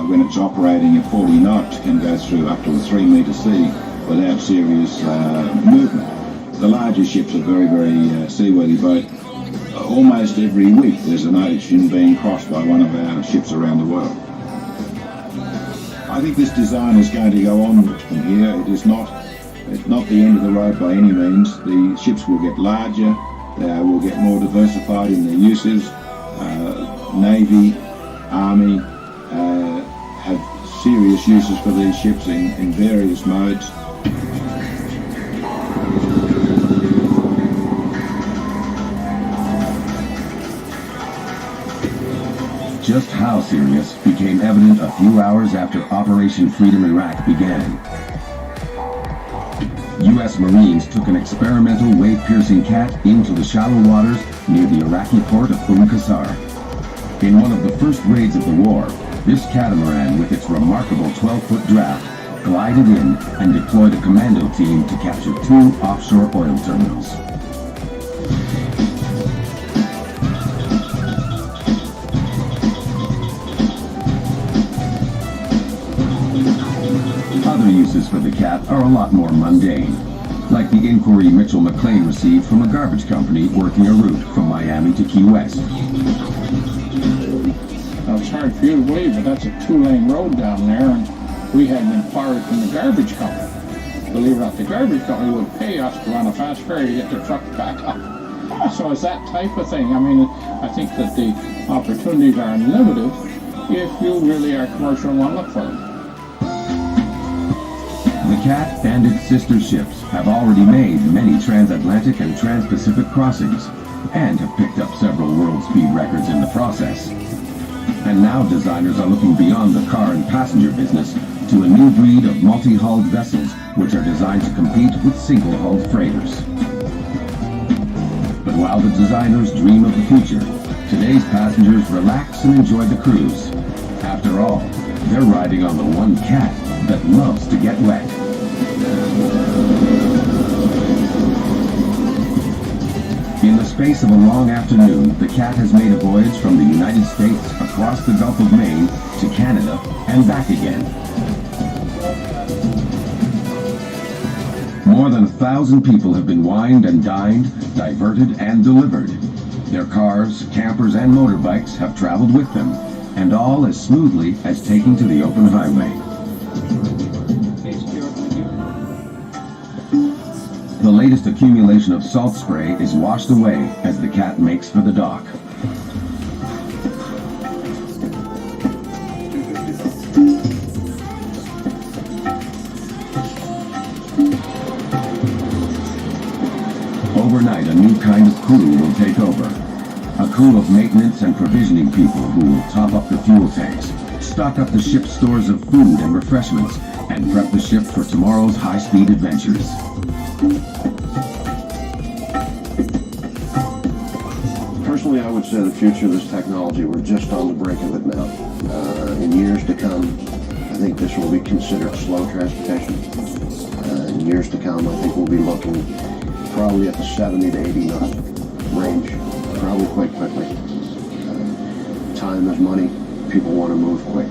Speaker 12: when it's operating at 40 knots, can go through up to a 3-metre sea without serious movement. The larger ships are very, very seaworthy, but almost every week there's an ocean being crossed by one of our ships around the world. I think this design is going to go on from here. It's not the end of the road by any means. The ships will get larger, they will get more diversified in their uses. Navy, Army have serious uses for these ships in various modes.
Speaker 1: Just how serious became evident a few hours after Operation Freedom Iraq began. U.S. Marines took an experimental wave-piercing cat into the shallow waters near the Iraqi port of Qasr. In one of the first raids of the war, this catamaran with its remarkable 12-foot draft glided in and deployed a commando team to capture 2 offshore oil terminals. Other uses for the cat are a lot more mundane, like the inquiry Mitchell McLean received from a garbage company working a route from Miami to Key West.
Speaker 13: Now, it's hard for you to believe, but that's a 2-lane road down there, and we had an inquiry from the garbage company. Believe it or not, the garbage company would pay us to run a fast ferry to get their truck back up. So it's that type of thing. I mean, I think that the opportunities are unlimited if you really are commercial and want to look for them.
Speaker 1: The Cat and its sister ships have already made many transatlantic and trans-Pacific crossings and have picked up several world speed records in the process. And now designers are looking beyond the car and passenger business to a new breed of multi-hulled vessels which are designed to compete with single-hulled freighters. But while the designers dream of the future, today's passengers relax and enjoy the cruise. After all, they're riding on the one cat that loves to get wet. In the space of a long afternoon, the Cat has made a voyage from the United States across the Gulf of Maine to Canada and back again. More than 1,000 people have been wined and dined, diverted and delivered. Their cars, campers and motorbikes have traveled with them, and all as smoothly as taking to the open highway. The latest accumulation of salt spray is washed away as the Cat makes for the dock. Overnight, a new kind of crew will take over. A crew of maintenance and provisioning people who will top up the fuel tanks, stock up the ship's stores of food and refreshments, and prep the ship for tomorrow's high-speed adventures.
Speaker 9: Personally, I would say the future of this technology, we're just on the brink of it now. In years to come, I think this will be considered slow transportation. In years to come, I think we'll be looking probably at the 70 to 80 knot range, probably quite quickly. Time is money. People want to move quick.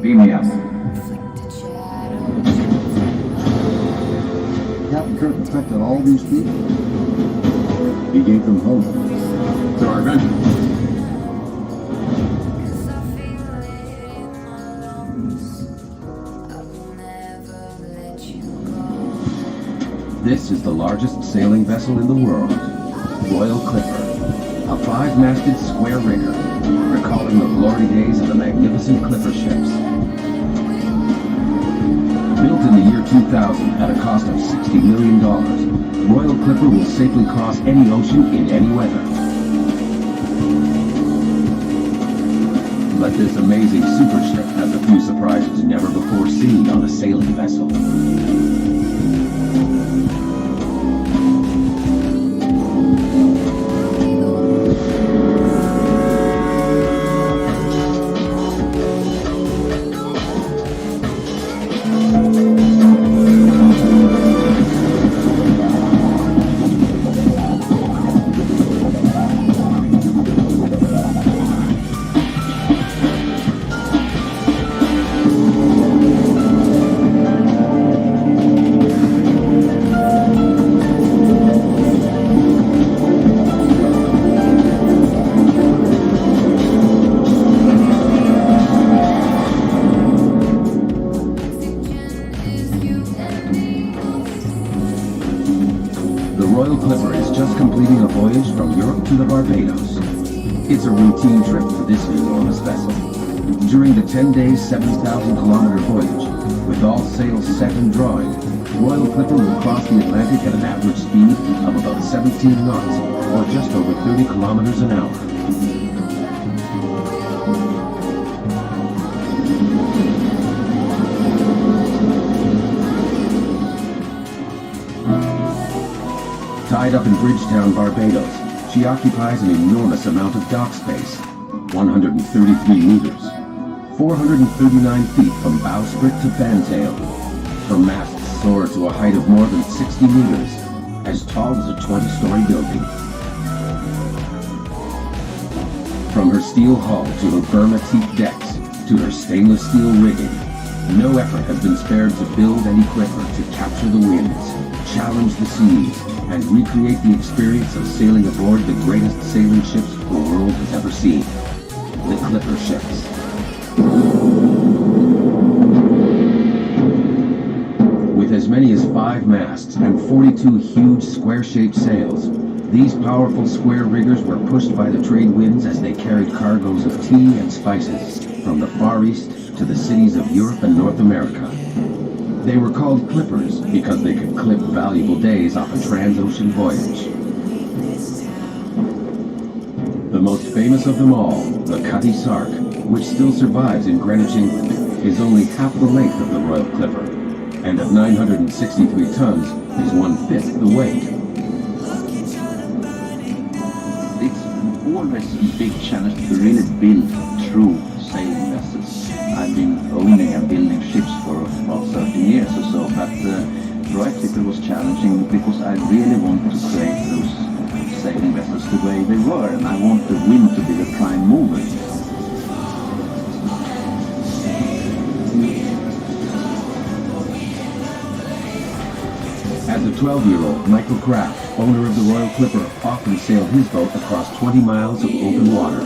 Speaker 1: Beam me up.
Speaker 9: Captain Kirk protected all these people. He gave them hope.
Speaker 1: To our adventure. This is the largest sailing vessel in the world, Royal Clipper, a 5-masted square rigger, recalling the glory days of the magnificent clipper ships. Built in the year 2000 at a cost of $60 million, Royal Clipper will safely cross any ocean in any weather. But this amazing supership has a few surprises never before seen on a sailing vessel. The Royal Clipper is just completing a voyage from Europe to the Barbados. It's a routine trip for this enormous vessel. During the 10-day, 7,000-kilometer voyage, with all sails set and drawing, Royal Clipper will cross the Atlantic at an average speed of about 17 knots, or just over 30 kilometers an hour. Tied up in Bridgetown, Barbados, she occupies an enormous amount of dock space, 133 meters, 439 feet from bowsprit to fantail. Her masts soar to a height of more than 60 meters, as tall as a 20-story building. From her steel hull to her Burma teak decks to her stainless steel rigging, no effort has been spared to build and equip her to capture the winds, challenge the seas, and recreate the experience of sailing aboard the greatest sailing ships the world has ever seen, the Clipper ships. With as many as 5 masts and 42 huge square-shaped sails, these powerful square riggers were pushed by the trade winds as they carried cargoes of tea and spices from the Far East to the cities of Europe and North America. They were called clippers because they could clip valuable days off a trans-ocean voyage. The most famous of them all, the Cutty Sark, which still survives in Greenwich, England, is only half the length of the Royal Clipper, and at 963 tons is 1/5 the weight.
Speaker 16: It's always a big challenge to really build true sailing vessels. I've been owning and building ships for about 30 years or so, but Royal Clipper was challenging because I really want to create those sailing vessels the way they were, and I want the wind to be the prime mover.
Speaker 1: As a 12-year-old, Michael Kraft, owner of the Royal Clipper, often sailed his boat across 20 miles of open water.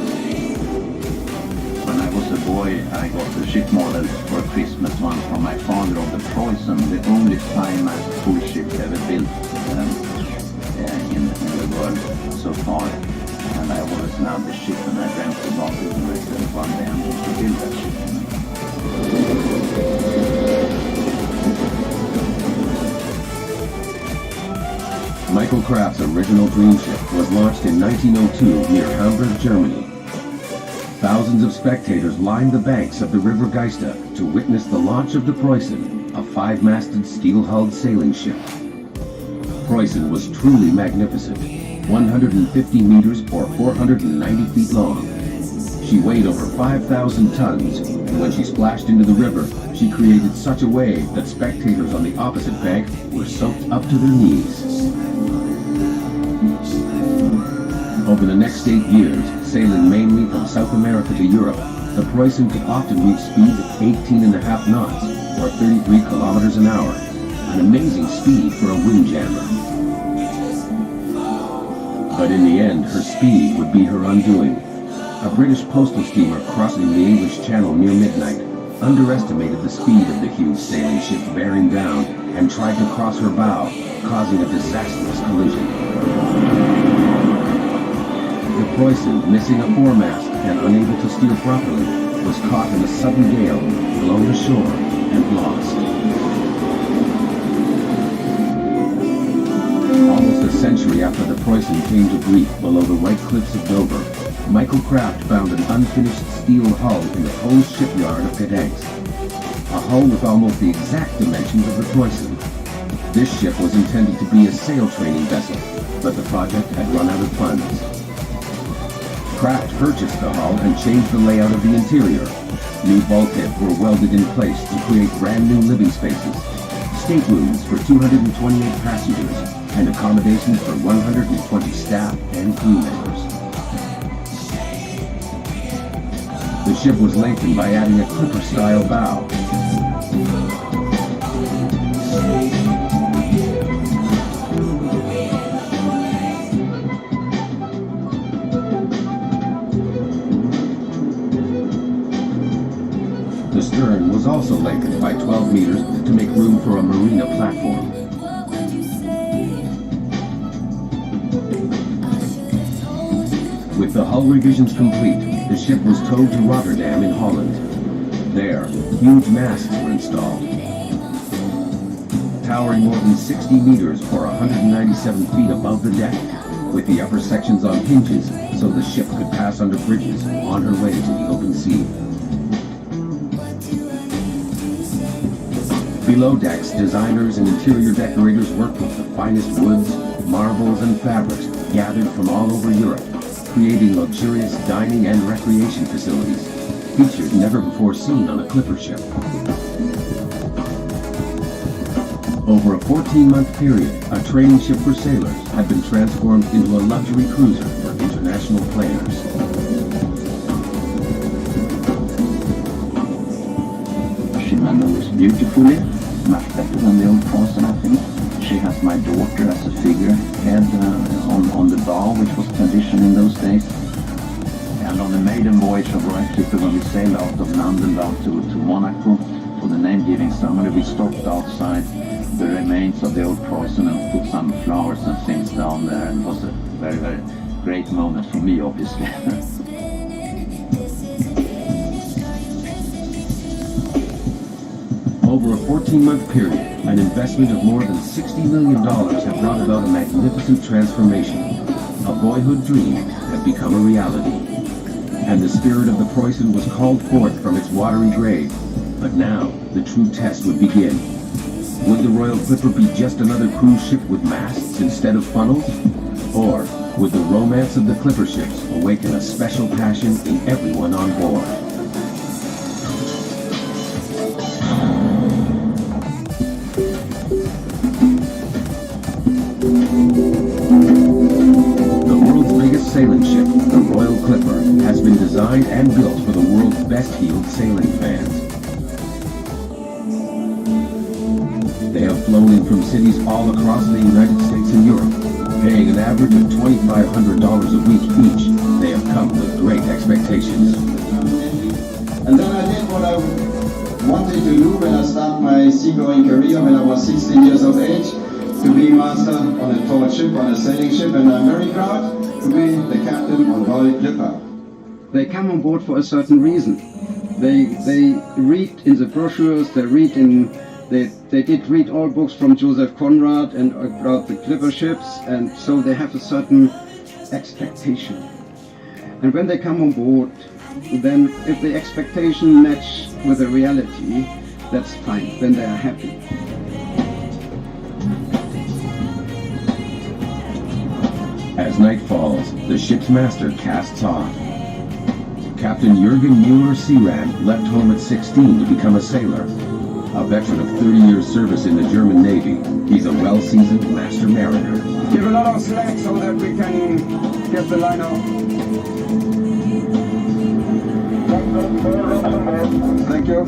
Speaker 16: When I was a boy, I got a ship model for a Christmas one from my father of the Poison, the only 5-mast full ship ever built in the world so far. And I always loved the ship, and I dreamt about it, and I said one day I'm going to build that ship.
Speaker 1: Michael Kraft's original dream ship was launched in 1902 near Hamburg, Germany. Thousands of spectators lined the banks of the River Geiste to witness the launch of the Preußen, a 5-masted steel-hulled sailing ship. Preußen was truly magnificent, 150 meters or 490 feet long. She weighed over 5,000 tons, and when she splashed into the river, she created such a wave that spectators on the opposite bank were soaked up to their knees. Over the next 8 years, sailing mainly from South America to Europe, the Preußen could often reach speeds of 18.5 knots, or 33 kilometers an hour, an amazing speed for a windjammer. But in the end, her speed would be her undoing. A British postal steamer crossing the English Channel near midnight underestimated the speed of the huge sailing ship bearing down and tried to cross her bow, causing a disastrous collision. The Preußen, missing a foremast and unable to steer properly, was caught in a sudden gale, blown ashore, and lost. Almost a century after the Preußen came to grief below the white cliffs of Dover, Michael Kraft found an unfinished steel hull in the Polish shipyard of Gdańsk. A hull with almost the exact dimensions of the Preußen. This ship was intended to be a sail training vessel, but the project had run out of funds. Kraft purchased the hull and changed the layout of the interior. New bulkheads were welded in place to create brand new living spaces, staterooms for 228 passengers, and accommodations for 120 staff and crew members. The ship was lengthened by adding a clipper-style bow. The stern was also lengthened by 12 meters to make room for a marina platform. With the hull revisions complete, the ship was towed to Rotterdam in Holland. There, huge masts were installed. Towering more than 60 meters or 197 feet above the deck, with the upper sections on hinges so the ship could pass under bridges on her way to the open sea. Below decks, designers and interior decorators worked with the finest woods, marbles, and fabrics gathered from all over Europe, creating luxurious dining and recreation facilities, features never before seen on a clipper ship. Over a 14-month period, a training ship for sailors had been transformed into a luxury cruiser for international players.
Speaker 16: She maneuvers beautifully, much better than the old Preußen, I think. She has my daughter as a figurehead on the bow, which was tradition in those days. And on the maiden voyage of Royal Clipper, when we sailed out of London down to Monaco for the name-giving ceremony, we stopped outside the remains of the old Preußen and put some flowers and things down there. And it was a very, very great moment for me, obviously.
Speaker 1: Over a 14-month period, an investment of more than $60 million had brought about a magnificent transformation. A boyhood dream had become a reality. And the spirit of the Preußen was called forth from its watery grave. But now, the true test would begin. Would the Royal Clipper be just another cruise ship with masts instead of funnels? Or would the romance of the clipper ships awaken a special passion in everyone on board? The world's biggest sailing ship, the Royal Clipper, has been designed and built for the world's best-heeled sailing fans. They have flown in from cities all across the United States and Europe. Paying an average of $2,500 a week each, they have come with great expectations.
Speaker 17: And then I did what I wanted to do when I started my seagoing career when I was 16 years of age, to be master on a tall ship, on a sailing ship, and I'm very proud to be the captain on Royal Clipper.
Speaker 2: They come on board for a certain reason. They read in the brochures, they did read all books from Joseph Conrad and about the clipper ships, and so they have a certain expectation. And when they come on board, then if the expectation match with the reality, that's fine, then they are happy.
Speaker 1: As night falls, the ship's master casts off. Captain Jürgen Müller-Seeran left home at 16 to become a sailor. A veteran of 30 years service in the German Navy, he's a well-seasoned master mariner.
Speaker 18: Give a lot of slack so that we can get the line out.
Speaker 17: Thank you.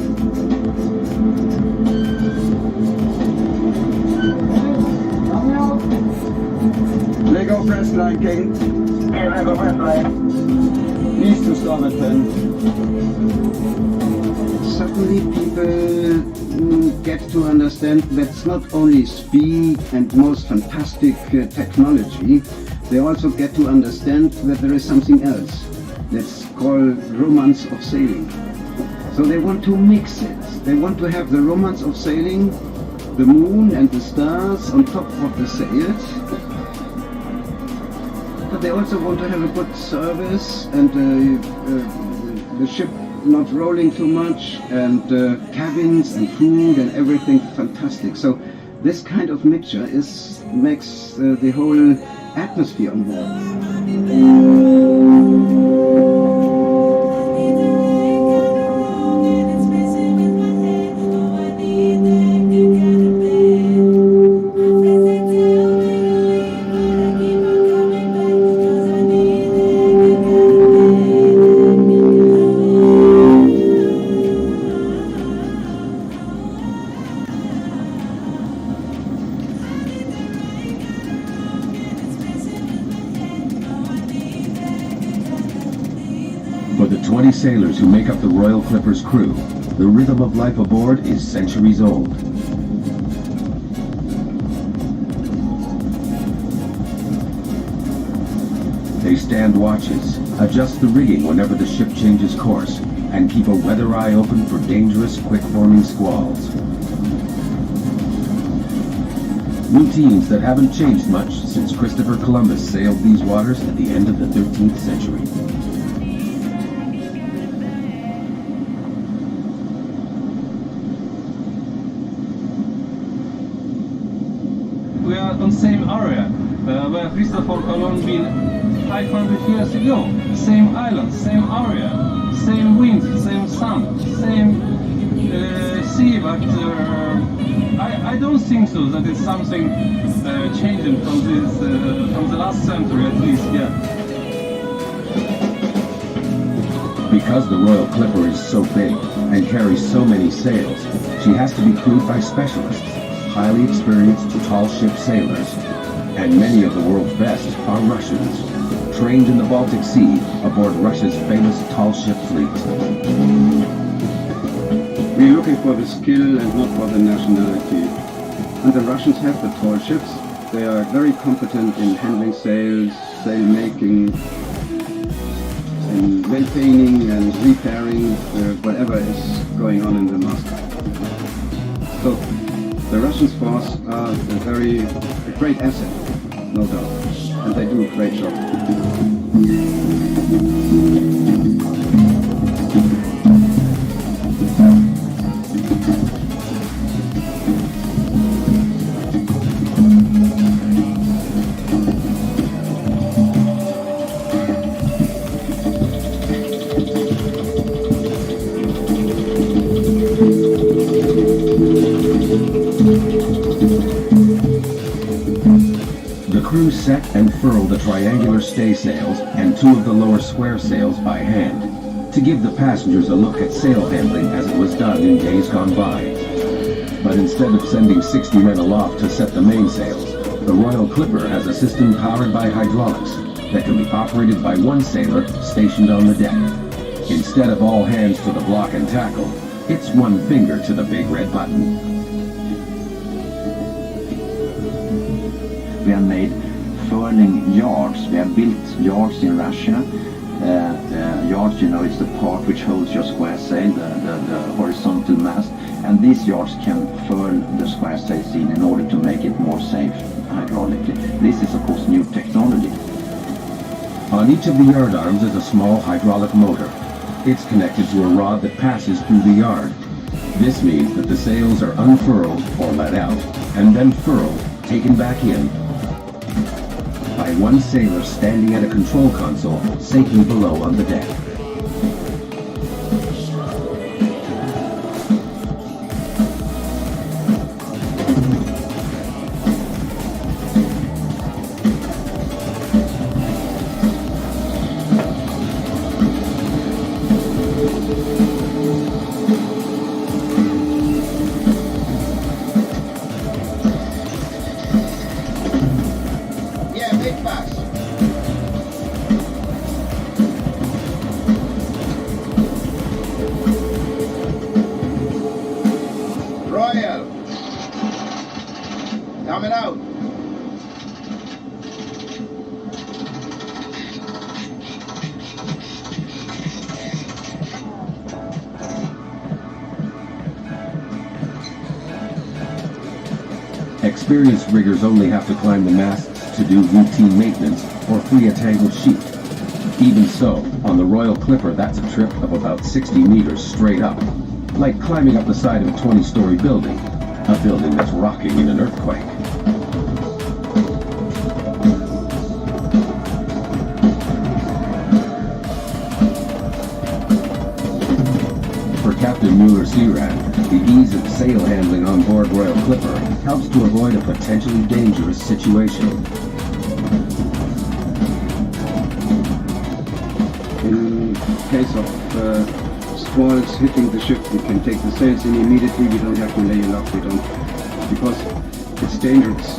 Speaker 17: Lego press line, King. Lego press line. Needs to start at 10.
Speaker 18: Suddenly people get to understand that's not only speed and most fantastic technology, they also get to understand that there is something else that's called romance of sailing. So they want to mix it. They want to have the romance of sailing, the moon and the stars on top of the sails, but they also want to have a good service and the ship not rolling too much, and cabins and food and everything fantastic. So this kind of mixture makes the whole atmosphere on board.
Speaker 1: For the 20 sailors who make up the Royal Clipper's crew, the rhythm of life aboard is centuries old. They stand watches, adjust the rigging whenever the ship changes course, and keep a weather eye open for dangerous, quick-forming squalls. Routines that haven't changed much since Christopher Columbus sailed these waters at the end of the 13th century.
Speaker 7: We are on the same area where Christopher alone been 500 years ago. Same island, same area, same wind, same sun, same sea, but I don't think so that it's something changing from this from the last century at least yet.
Speaker 1: Because the Royal Clipper is so big and carries so many sails, she has to be crewed by specialists, highly experienced tall ship sailors, and many of the world's best are Russians, trained in the Baltic Sea aboard Russia's famous tall ship fleet.
Speaker 18: We're looking for the skill and not for the nationality. And the Russians have the tall ships. They are very competent in handling sails, sail making, in maintaining and repairing whatever is going on in the mast. So the Russian force are a great asset, no doubt, and they do a great job.
Speaker 1: The crew set and furl the triangular staysails and two of the lower square sails by hand to give the passengers a look at sail handling as it was done in days gone by. But instead of sending 60 men aloft to set the mainsails, the Royal Clipper has a system powered by hydraulics that can be operated by one sailor stationed on the deck. Instead of all hands to the block and tackle, it's one finger to the big red button.
Speaker 16: We have made furling yards. We have built yards in Russia. Yards, you know, is the part which holds your square sail, the horizontal mast. And these yards can furl the square sails in order to make it more safe hydraulically. This is, of course, new technology.
Speaker 1: On each of the yard arms is a small hydraulic motor. It's connected to a rod that passes through the yard. This means that the sails are unfurled or let out, and then furled, taken back in, by one sailor standing at a control console safely below on the deck.
Speaker 17: sail. Coming out.
Speaker 1: Experienced riggers only have to climb the masts to do routine maintenance or free a tangled sheet. Even so, on the Royal Clipper, that's a trip of about 60 meters straight up, like climbing up the side of a 20-story building, a building that's rocking in an earthquake. For Captain Mueller-Searad, the ease of sail handling on board Royal Clipper helps to avoid a potentially dangerous situation.
Speaker 18: In case of squalls hitting the ship, we can take the sails in immediately. We don't have to lay aloft. We don't, because it's dangerous.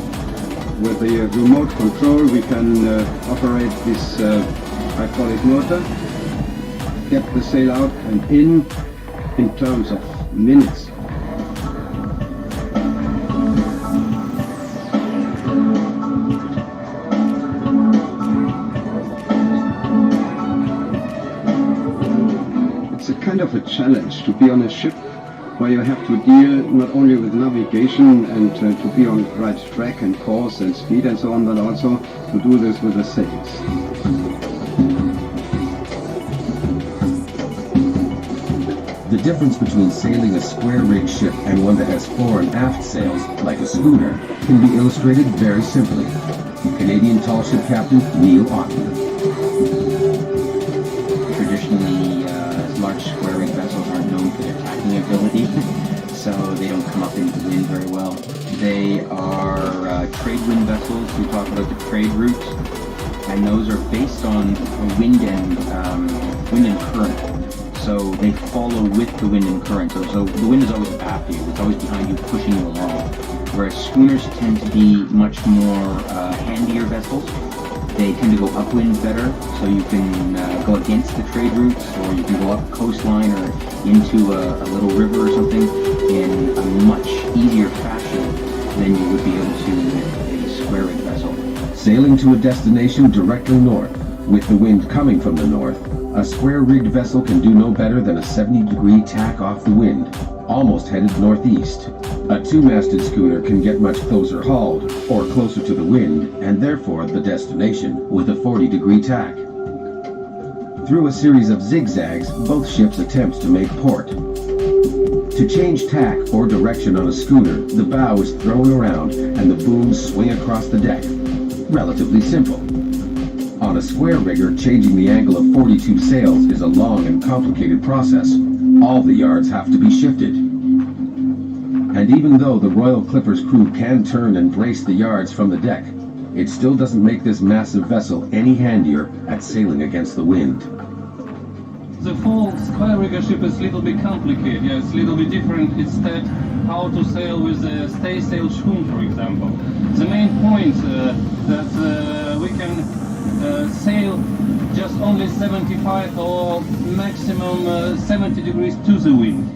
Speaker 18: With the remote control, we can operate this hydraulic motor, get the sail out and in terms of minutes. Kind of a challenge to be on a ship where you have to deal not only with navigation and to be on the right track and course and speed and so on, but also to do this with the sails.
Speaker 1: The difference between sailing a square-rigged ship and one that has fore and aft sails, like a schooner, can be illustrated very simply. Canadian tall ship captain Neil Otten.
Speaker 19: Traditionally, large square-rigged vessels aren't known for their tacking ability, so they don't come up into the wind very well. They are trade wind vessels. We talk about the trade routes, and those are based on wind and current. So they follow with the wind and current. So the wind is always after you. It's always behind you, pushing you along. Whereas schooners tend to be much more handier vessels. They tend to go upwind better, so you can go against the trade routes, or you can go up coastline or into a little river or something in a much easier fashion than you would be able to with a square-rigged vessel.
Speaker 1: Sailing to a destination directly north, with the wind coming from the north, a square-rigged vessel can do no better than a 70-degree tack off the wind, almost headed northeast. A two-masted schooner can get much closer hauled, or closer to the wind, and therefore the destination, with a 40-degree tack. Through a series of zigzags, both ships attempt to make port. To change tack or direction on a schooner, the bow is thrown around and the booms swing across the deck. Relatively simple. On a square rigger, changing the angle of 42 sails is a long and complicated process. All the yards have to be shifted. And even though the Royal Clipper's crew can turn and brace the yards from the deck, it still doesn't make this massive vessel any handier at sailing against the wind.
Speaker 20: The full square rigger ship is a little bit complicated. Yeah, it's a little bit different instead how to sail with a stay-sail schooner, for example. The main point that we can sail just only 75 or maximum 70 degrees to the wind.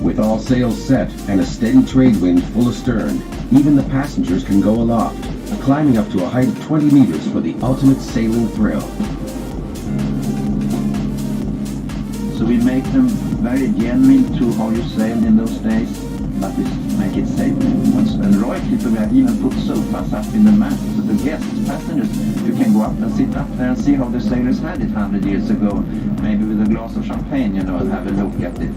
Speaker 1: With all sails set and a steady trade wind full astern, even the passengers can go aloft, climbing up to a height of 20 meters for the ultimate sailing thrill.
Speaker 16: So we make them very genuine to how you sailed in those days, but we make it safe. And Royal Clipper, we have even put sofas up in the mast so the guests, passengers, you can go up and sit up there and see how the sailors had it 100 years ago, maybe with a glass of champagne, you know, and have a look at it.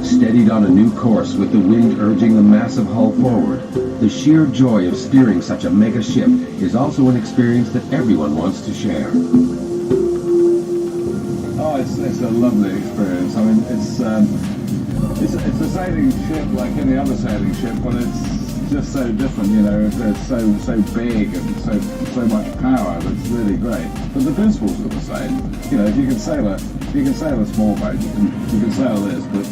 Speaker 1: Steadied on a new course with the wind urging the massive hull forward, the sheer joy of steering such a mega ship is also an experience that everyone wants to share.
Speaker 7: Oh, it's a lovely experience. I mean,
Speaker 2: It's a sailing ship like any other sailing ship, but it's just so different, you know. It's so big and so much power. That's really great. But the principles are the same. You know, if you can sail a small boat, you can sail this, but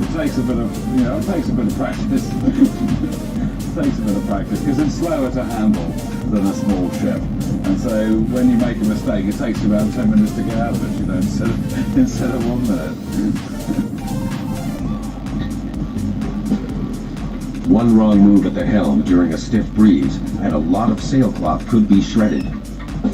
Speaker 2: it takes a bit of practice. It takes a bit of practice because it's slower to handle than a small ship. And so when you make a mistake, it takes you about 10 minutes to get out of it, you know, instead of 1 minute.
Speaker 1: One wrong move at the helm during a stiff breeze, and a lot of sailcloth could be shredded.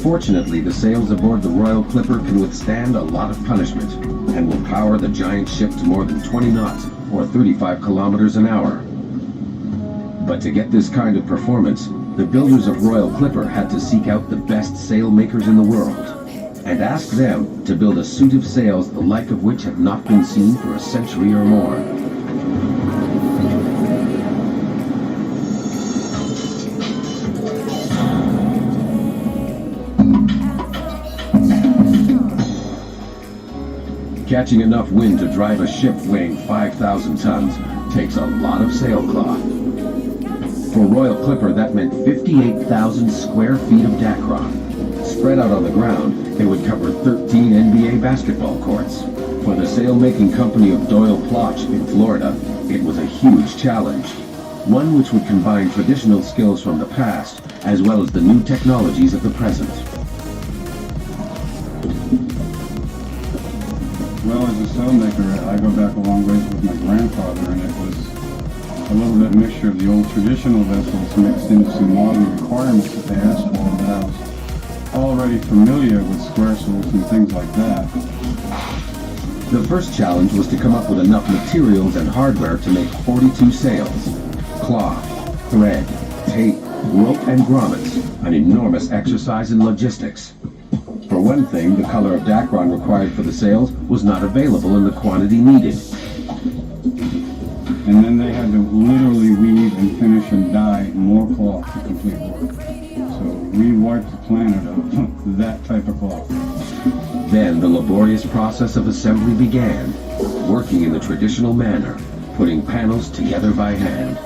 Speaker 1: Fortunately, the sails aboard the Royal Clipper can withstand a lot of punishment, and will power the giant ship to more than 20 knots, or 35 kilometers an hour. But to get this kind of performance, the builders of Royal Clipper had to seek out the best sail makers in the world, and ask them to build a suit of sails the like of which had not been seen for a century or more. Catching enough wind to drive a ship weighing 5,000 tons takes a lot of sailcloth. For Royal Clipper, that meant 58,000 square feet of Dacron. Spread out on the ground, they would cover 13 NBA basketball courts. For the sail-making company of Doyle Plotch in Florida, it was a huge challenge. One which would combine traditional skills from the past, as well as the new technologies of the present.
Speaker 2: Well, as a sailmaker, I go back a long ways with my grandfather, and it was a little bit mixture of the old traditional vessels mixed into some modern requirements that they asked for, but I was already familiar with square sails and things like that.
Speaker 1: The first challenge was to come up with enough materials and hardware to make 42 sails. Cloth, thread, tape, rope, and grommets, an enormous exercise in logistics. For one thing, the color of Dacron required for the sails was not available in the quantity needed.
Speaker 2: And then they had to literally weave and finish and dye more cloth to complete work. So we wiped the planet of that type of cloth.
Speaker 1: Then the laborious process of assembly began, working in the traditional manner, putting panels together by hand.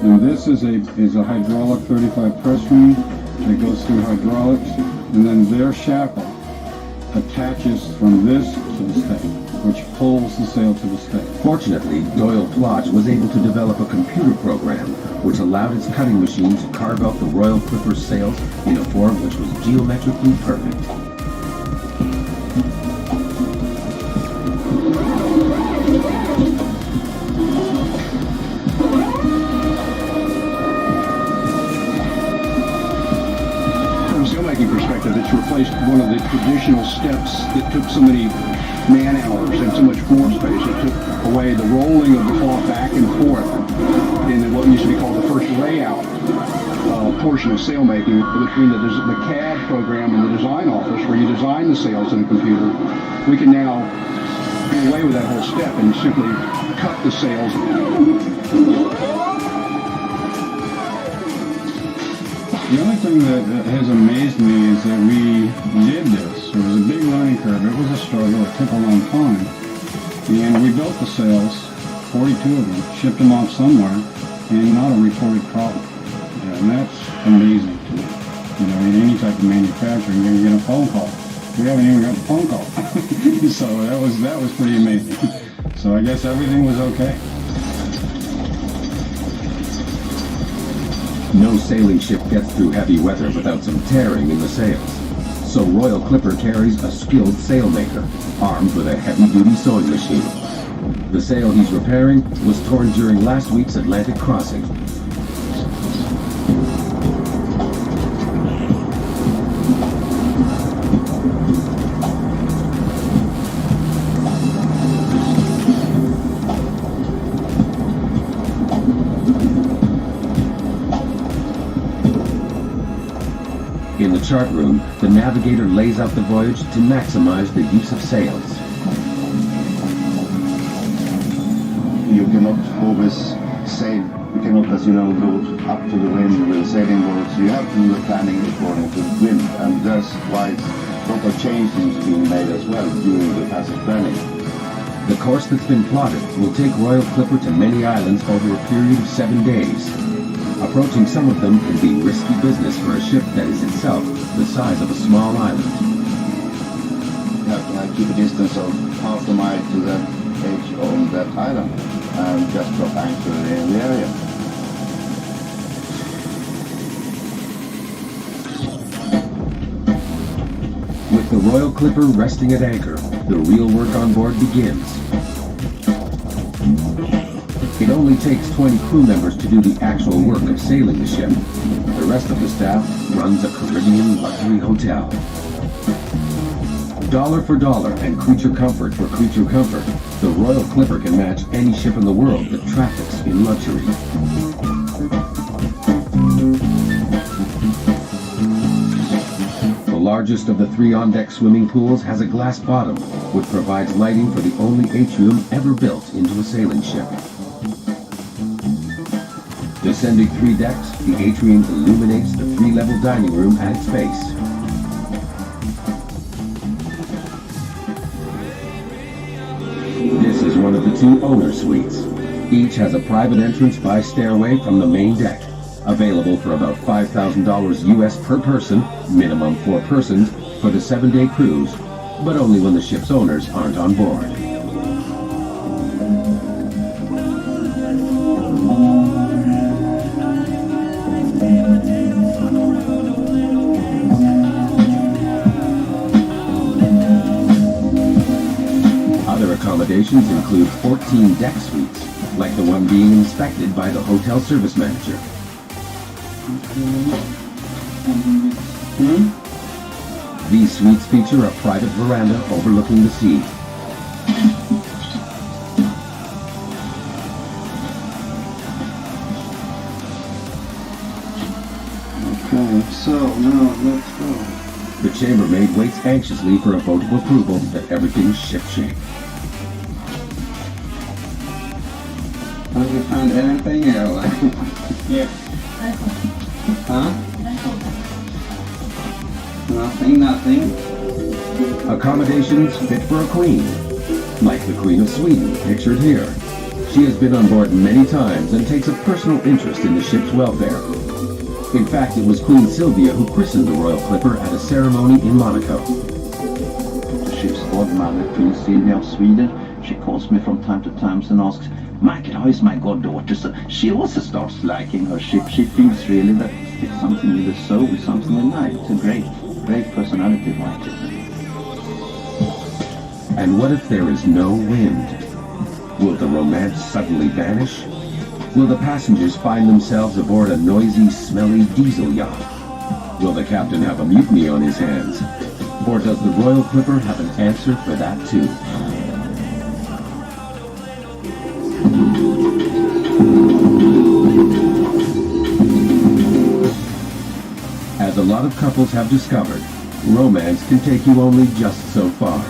Speaker 2: Now this is a hydraulic 35 press ring that goes through hydraulics, and then their shackle attaches from this to the stay, which pulls the sail to the stay.
Speaker 1: Fortunately, Doyle Plotch was able to develop a computer program which allowed its cutting machine to carve out the Royal Clipper's sails in a form which was geometrically perfect.
Speaker 9: Perspective, it's replaced one of the traditional steps that took so many man-hours and so much floor space. It took away the rolling of the cloth back and forth in what used to be called the first layout portion of sailmaking between the CAD program and the design office where you design the sails in a computer. We can now do away with that whole step and simply cut the sails.
Speaker 2: The only thing that has amazed me is that we did this. It was a big learning curve. It was a struggle. It took a long time. And we built the sails, 42 of them, shipped them off somewhere, and not a reported problem. And that's amazing to me. You know, in any type of manufacturing, you're going to get a phone call. We haven't even got a phone call. So that was pretty amazing. So I guess everything was okay.
Speaker 1: No sailing ship gets through heavy weather without some tearing in the sails. So Royal Clipper carries a skilled sailmaker, armed with a heavy-duty sewing machine. The sail he's repairing was torn during last week's Atlantic crossing. In the chart room, the navigator lays out the voyage to maximize the use of sails.
Speaker 21: You cannot always sail, you cannot, as you know, go up to the wind with sailing boats. You have to do the planning according to the wind, and that's why it's a lot of change paintings being made as well during the passage journey.
Speaker 1: The course that's been plotted will take Royal Clipper to many islands over a period of 7 days. Approaching some of them can be risky business for a ship that is itself the size of a small island.
Speaker 21: You have to keep a distance of half a mile to the edge of that island and just drop anchor in the area.
Speaker 1: With the Royal Clipper resting at anchor, the real work on board begins. It only takes 20 crew members to do the actual work of sailing the ship. The rest of the staff runs a Caribbean luxury hotel. Dollar for dollar and creature comfort for creature comfort, the Royal Clipper can match any ship in the world that traffics in luxury. The largest of the 3 on-deck swimming pools has a glass bottom, which provides lighting for the only atrium ever built into a sailing ship. Descending 3 decks, the atrium illuminates the 3-level dining room at its base. This is one of the 2 owner suites. Each has a private entrance by stairway from the main deck. Available for about $5,000 US per person, minimum 4 persons, for the 7-day cruise, but only when the ship's owners aren't on board. Other accommodations include 14 deck suites, like the one being inspected by the hotel service manager. These suites feature a private veranda overlooking the sea.
Speaker 21: Okay, so now let's go.
Speaker 1: The chambermaid waits anxiously for a vote of approval that everything's shipshape.
Speaker 21: Have you found anything here?
Speaker 14: Yeah.
Speaker 21: Huh? Nothing.
Speaker 1: Accommodations fit for a queen, like the Queen of Sweden, pictured here. She has been on board many times and takes a personal interest in the ship's welfare. In fact, it was Queen Sylvia who christened the Royal Clipper at a ceremony in Monaco.
Speaker 16: The ship's godmother, Queen Sylvia of Sweden, she calls me from time to time and asks, Michael, how is my goddaughter? So she also starts liking her ship. She thinks really that it's something with the soul, something in life. It's a great personality, Michael.
Speaker 1: And what if there is no wind? Will the romance suddenly vanish? Will the passengers find themselves aboard a noisy, smelly diesel yacht? Will the captain have a mutiny on his hands? Or does the Royal Clipper have an answer for that too? As a lot of couples have discovered, romance can take you only just so far.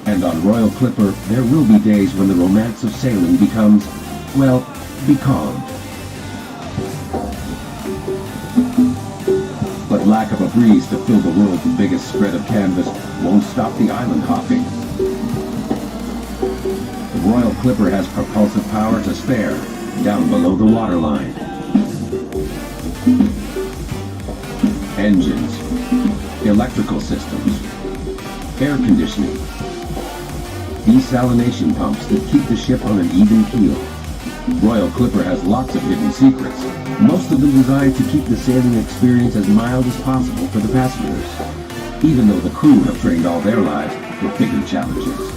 Speaker 1: And on Royal Clipper, there will be days when the romance of sailing becomes, well, becalmed. But lack of a breeze to fill the world's biggest spread of canvas won't stop the island hopping. The Royal Clipper has propulsive power to spare, down below the waterline. Engines, electrical systems, air conditioning, desalination pumps that keep the ship on an even keel. Royal Clipper has lots of hidden secrets, most of them designed to keep the sailing experience as mild as possible for the passengers, even though the crew have trained all their lives for bigger challenges.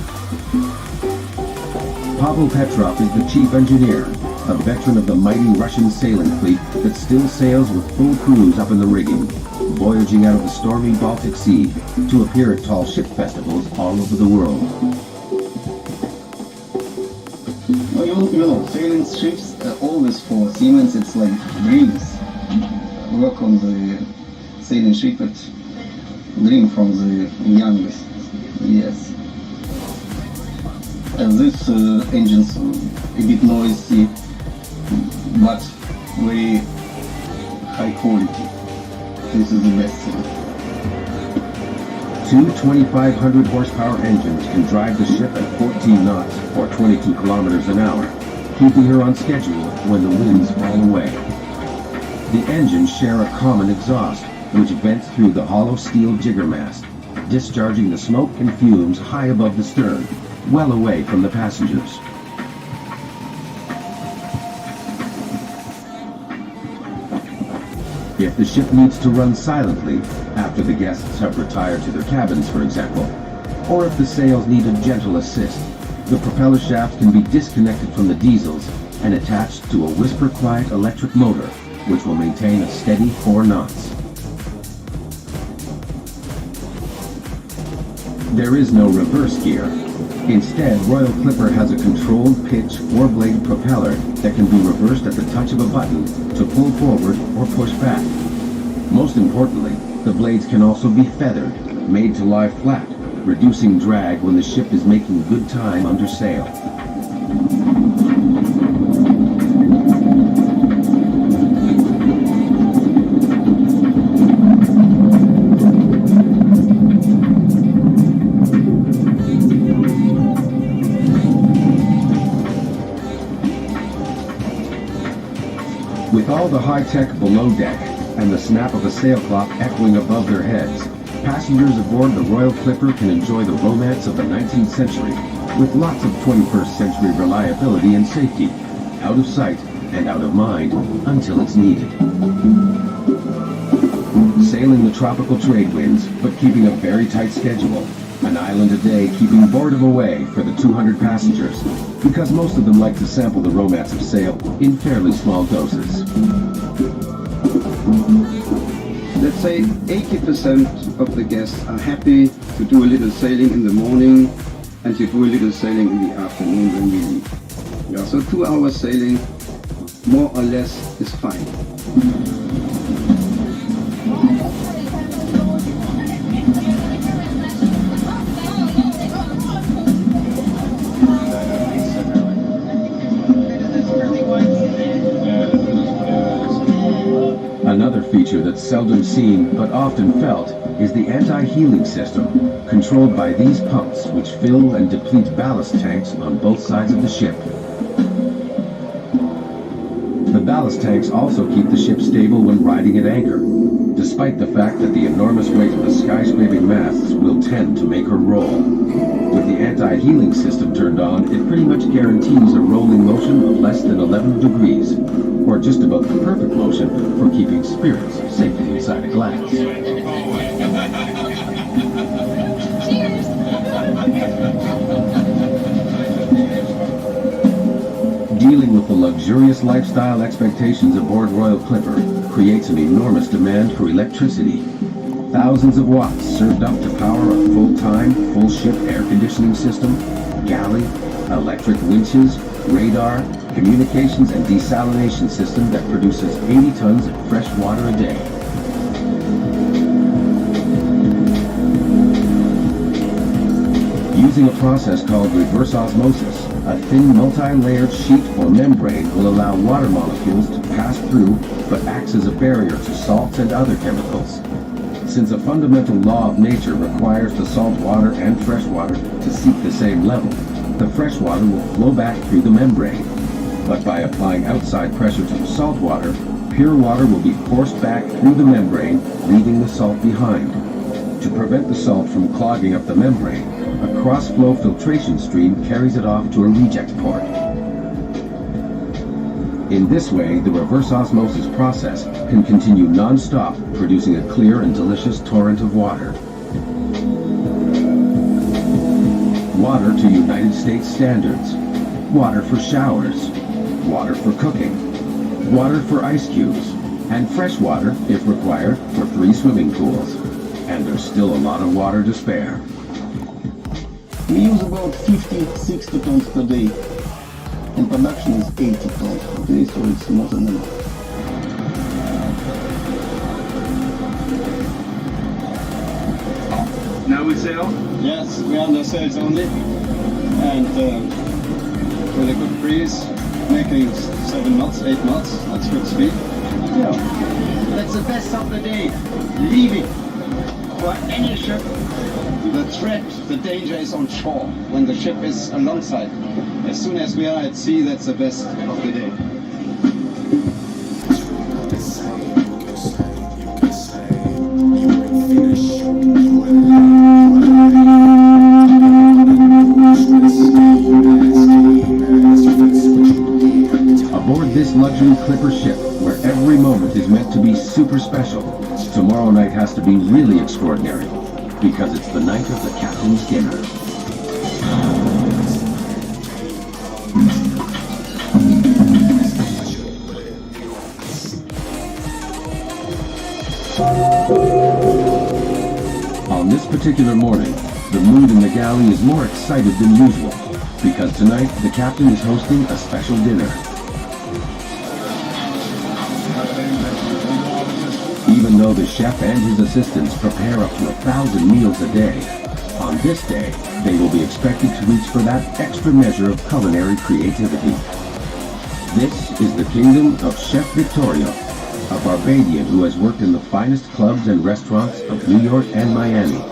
Speaker 1: Pavel Petrov is the chief engineer, a veteran of the mighty Russian sailing fleet that still sails with full crews up in the rigging, voyaging out of the stormy Baltic Sea to appear at tall ship festivals all over the world.
Speaker 21: Sailing ships always for Siemens, it's like dreams. Work on the sailing ship, it's dream from the youngest. Yes. And this engines a bit noisy, but very high quality. This is the best thing.
Speaker 1: Two 2,500 horsepower engines can drive the ship at 14 knots or 22 kilometers an hour, keeping her on schedule when the winds fall away. The engines share a common exhaust, which vents through the hollow steel jiggermast, discharging the smoke and fumes high above the stern, well away from the passengers. If the ship needs to run silently, after the guests have retired to their cabins, for example, or if the sails need a gentle assist, the propeller shaft can be disconnected from the diesels and attached to a whisper-quiet electric motor, which will maintain a steady 4 knots. There is no reverse gear. Instead, Royal Clipper has a controlled pitch 4-blade propeller that can be reversed at the touch of a button to pull forward or push back. Most importantly, the blades can also be feathered, made to lie flat, reducing drag when the ship is making good time under sail. With all the high-tech below deck and the snap of a sailcloth echoing above their heads, passengers aboard the Royal Clipper can enjoy the romance of the 19th century with lots of 21st century reliability and safety, out of sight and out of mind until it's needed. Sailing the tropical trade winds, but keeping a very tight schedule. An island a day keeping boredom away for the 200 passengers, because most of them like to sample the romance of sail in fairly small doses.
Speaker 18: Let's say 80% of the guests are happy to do a little sailing in the morning and to do a little sailing in the afternoon when we leave. Yeah, so 2 hours sailing, more or less, is fine.
Speaker 1: Another feature that's seldom seen but often felt is the anti-heeling system, controlled by these pumps which fill and deplete ballast tanks on both sides of the ship. The ballast tanks also keep the ship stable when riding at anchor, despite the fact that the enormous weight of the skyscraping masts will tend to make her roll. With the anti-heeling system turned on, it pretty much guarantees a rolling motion of less than 11 degrees, or just about the perfect motion for keeping spirits safely inside a glass. Dealing with the luxurious lifestyle expectations aboard Royal Clipper creates an enormous demand for electricity. Thousands of watts served up to power a full-time, full-ship air conditioning system, galley, electric winches, radar, communications and desalination system that produces 80 tons of fresh water a day. Using a process called reverse osmosis, a thin multi-layered sheet or membrane will allow water molecules to pass through but acts as a barrier to salts and other chemicals. Since a fundamental law of nature requires the salt water and fresh water to seek the same level, the fresh water will flow back through the membrane. But by applying outside pressure to the salt water, pure water will be forced back through the membrane, leaving the salt behind. To prevent the salt from clogging up the membrane, a cross-flow filtration stream carries it off to a reject port. In this way, the reverse osmosis process can continue non-stop, producing a clear and delicious torrent of water. Water to United States standards. Water for showers. Water for cooking. Water for ice cubes. And fresh water, if required, for 3 swimming pools. And there's still a lot of water to spare.
Speaker 21: We use about 50-60 tons per day, and production is 80 tons per day, so it's more than enough.
Speaker 4: Now we sail?
Speaker 21: Yes, we are under sails only, and with a good breeze, making 7 knots, 8 knots, that's good speed. Yeah.
Speaker 18: That's the best of the day. Leaving for any ship The threat, the danger is on shore, when the ship is alongside. As soon as we are at sea, that's the best of the day.
Speaker 1: Aboard this luxury clipper ship, where every moment is meant to be super special, tomorrow night has to be really extraordinary, because it's the night of the captain's dinner. On this particular morning, the mood in the galley is more excited than usual, because tonight the captain is hosting a special dinner. Even though the chef and his assistants prepare up to 1,000 meals a day, on this day, they will be expected to reach for that extra measure of culinary creativity. This is the kingdom of Chef Victorio, a Barbadian who has worked in the finest clubs and restaurants of New York and Miami.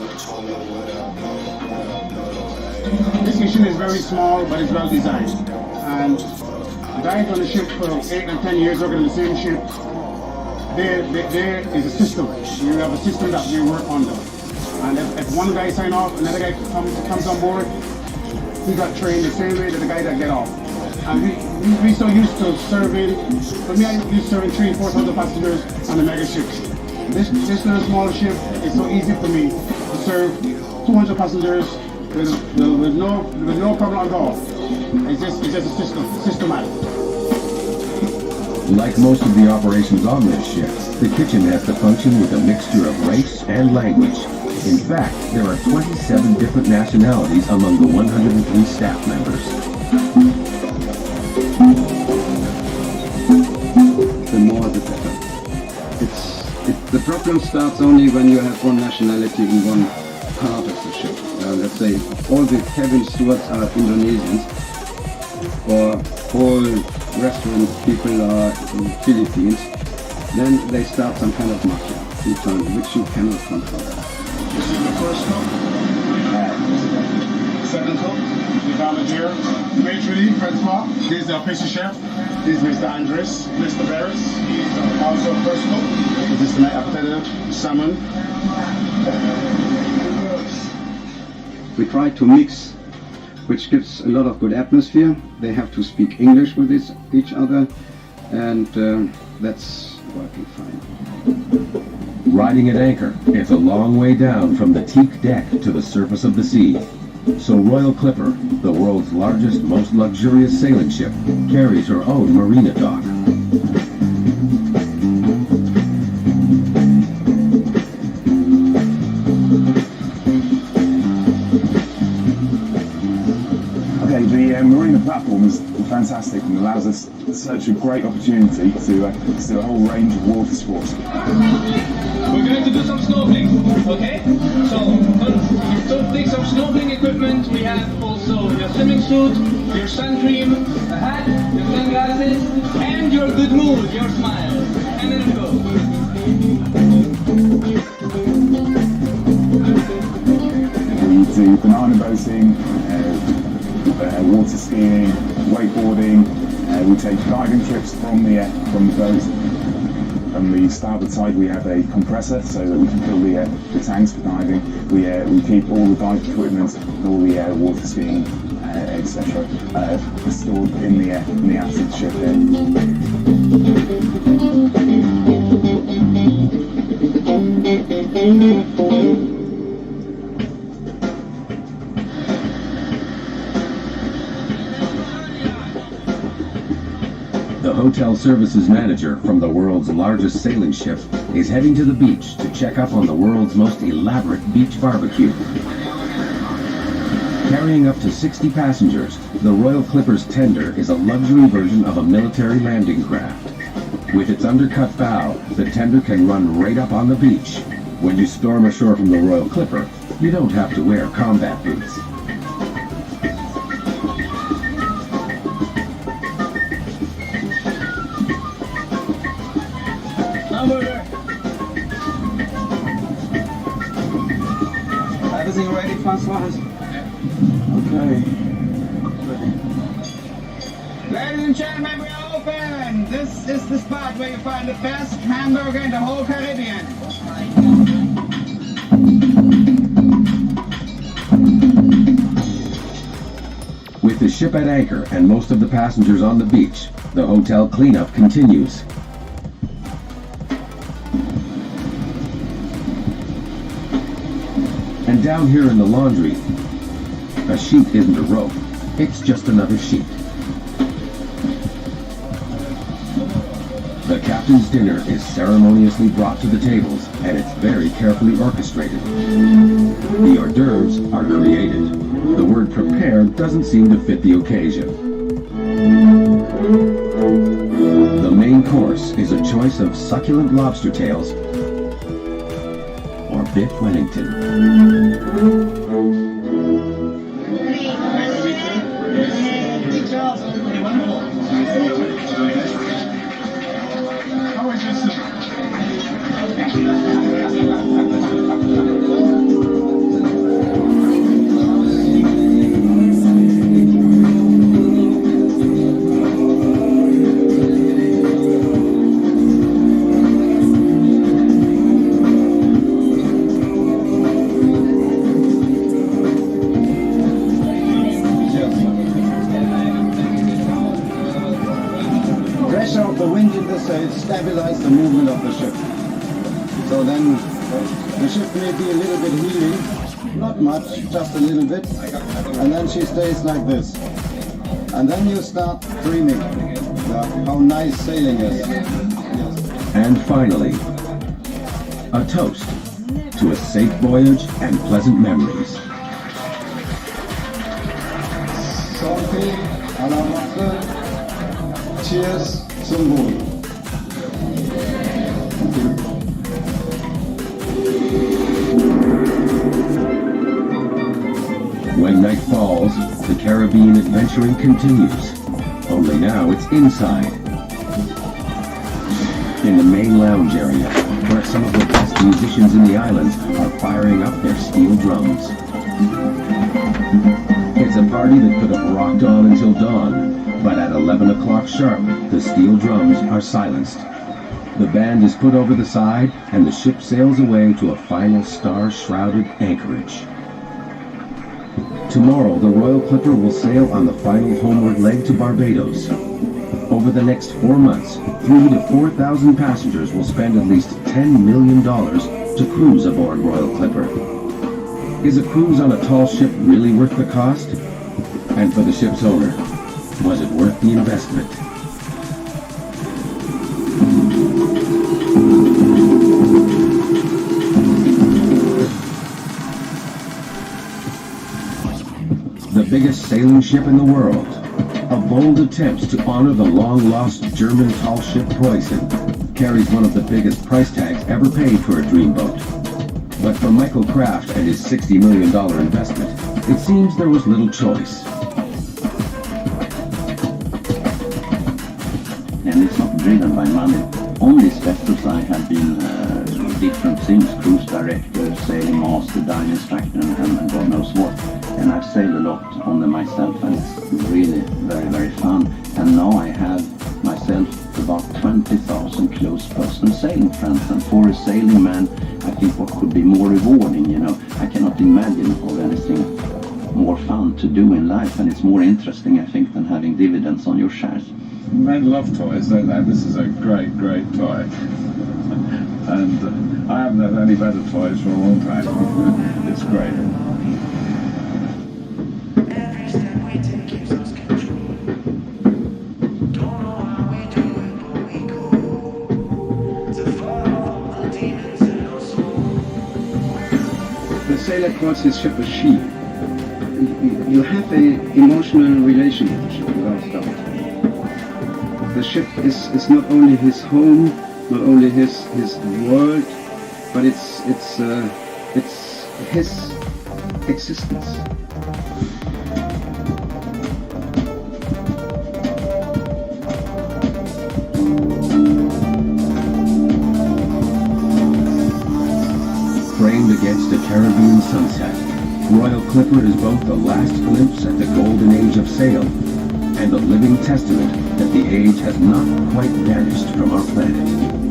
Speaker 13: This kitchen is very small, but it's well designed. And the guys on the ship for 8 and 10 years working on the same ship, there is a system. You have a system that we work under. And if one guy sign off, another guy comes on board, he got trained the same way that the guy that get off. And we so used to serving, for me I used to serving 3,000-4,000 passengers on the mega ships. This little small ship is so easy for me to serve 200 passengers with no problem at all. It's just a systematic.
Speaker 1: Like most of the operations on this ship, the kitchen has to function with a mixture of race and language. In fact, there are 27 different nationalities among the 103 staff members.
Speaker 18: The more the better. The problem starts only when you have one nationality in one part of the ship. Let's say all the cabin stewards are Indonesians, or all restaurant people are in Philippines, then they start some kind of mafia internally, which you cannot control.
Speaker 13: This is the first cook, second cook, the Valadier, Maitre Francois, this is the pastry chef, this is Mr. Andres, Mr. Barris, he's also first cook, this is my appetitive salmon.
Speaker 18: We try to mix, which gives a lot of good atmosphere. They have to speak English with each other, and that's working fine.
Speaker 1: Riding at anchor, it's a long way down from the teak deck to the surface of the sea. So Royal Clipper, the world's largest, most luxurious sailing ship, carries her own marina dock.
Speaker 4: The marina platform is fantastic and allows us such a great opportunity to do a whole range of water sports.
Speaker 22: We're going to do some snorkeling, okay? So take some snorkeling equipment. We have also your swimming suit, your sun cream, a hat, your sunglasses, and your good mood, your smile. And then go.
Speaker 4: We do banana boating, water skiing, wakeboarding. We take diving trips from the boat. From the starboard side, we have a compressor so that we can fill the tanks for diving. We keep all the dive equipment, all the water skiing, etc. stored in the aft of the ship
Speaker 1: The hotel services manager from the world's largest sailing ship is heading to the beach to check up on the world's most elaborate beach barbecue. Carrying up to 60 passengers, the Royal Clipper's tender is a luxury version of a military landing craft. With its undercut bow, the tender can run right up on the beach. When you storm ashore from the Royal Clipper, you don't have to wear combat boots.
Speaker 21: everything ready, Francois?
Speaker 2: Okay.
Speaker 21: Ladies and gentlemen, we are open! This is the spot where you find the best hamburger in the whole Caribbean.
Speaker 1: With the ship at anchor and most of the passengers on the beach, the hotel cleanup continues. And down here in the laundry, a sheet isn't a rope, it's just another sheet. The captain's dinner is ceremoniously brought to the tables, and it's very carefully orchestrated. The hors d'oeuvres are created. The word prepared doesn't seem to fit the occasion. The main course is a choice of succulent lobster tails or Biff Wellington.
Speaker 17: Pressure of the wind in the sails stabilize the movement of the ship. So then the ship may be a little bit heeling, not much, just a little bit, and then she stays like this. And then you start dreaming how nice sailing is.
Speaker 1: And finally, a toast to a safe voyage and pleasant memories.
Speaker 17: Santé à la votre. Cheers zum Wohl.
Speaker 1: When night falls, the Caribbean adventuring continues. Only now it's inside. In the main lounge area, where some of the best musicians in the islands are firing up their steel drums. It's a party that could have rocked on until dawn, but at 11 o'clock sharp, the steel drums are silenced. The band is put over the side, and the ship sails away to a final star-shrouded anchorage. Tomorrow, the Royal Clipper will sail on the final homeward leg to Barbados. Over the next 4 months, 3,000 to 4,000 passengers will spend at least $10 million to cruise aboard Royal Clipper. Is a cruise on a tall ship really worth the cost? And for the ship's owner, was it worth the investment? The biggest sailing ship in the world. A bold attempt to honor the long-lost German tall ship Preußen carries one of the biggest price tags ever paid for a dreamboat. But for Michael Kraft and his $60 million investment, it seems there was little choice.
Speaker 16: And it's not driven by money. On these vessels I have been different things, cruise director, sailing master, dive instructor, and God knows what. And I've sailed a lot on them myself, and it's really very, very fun. And now I have myself about 20,000 close personal sailing friends, and for a sailing man, I think what could be more rewarding, you know, I cannot imagine of anything more fun to do in life, and it's more interesting, I think, than having dividends on your shares.
Speaker 12: Men love toys, don't they? This is a great, great toy. And I haven't had any better toys for a long time. It's great.
Speaker 18: The sailor calls his ship a she. You have an emotional relation with the ship, without doubt. The ship is not only his home, not only his world, but it's his existence.
Speaker 1: Framed against a Caribbean sunset, Royal Clipper is both the last glimpse at the golden age of sail and a living testament that the age has not quite vanished from our planet.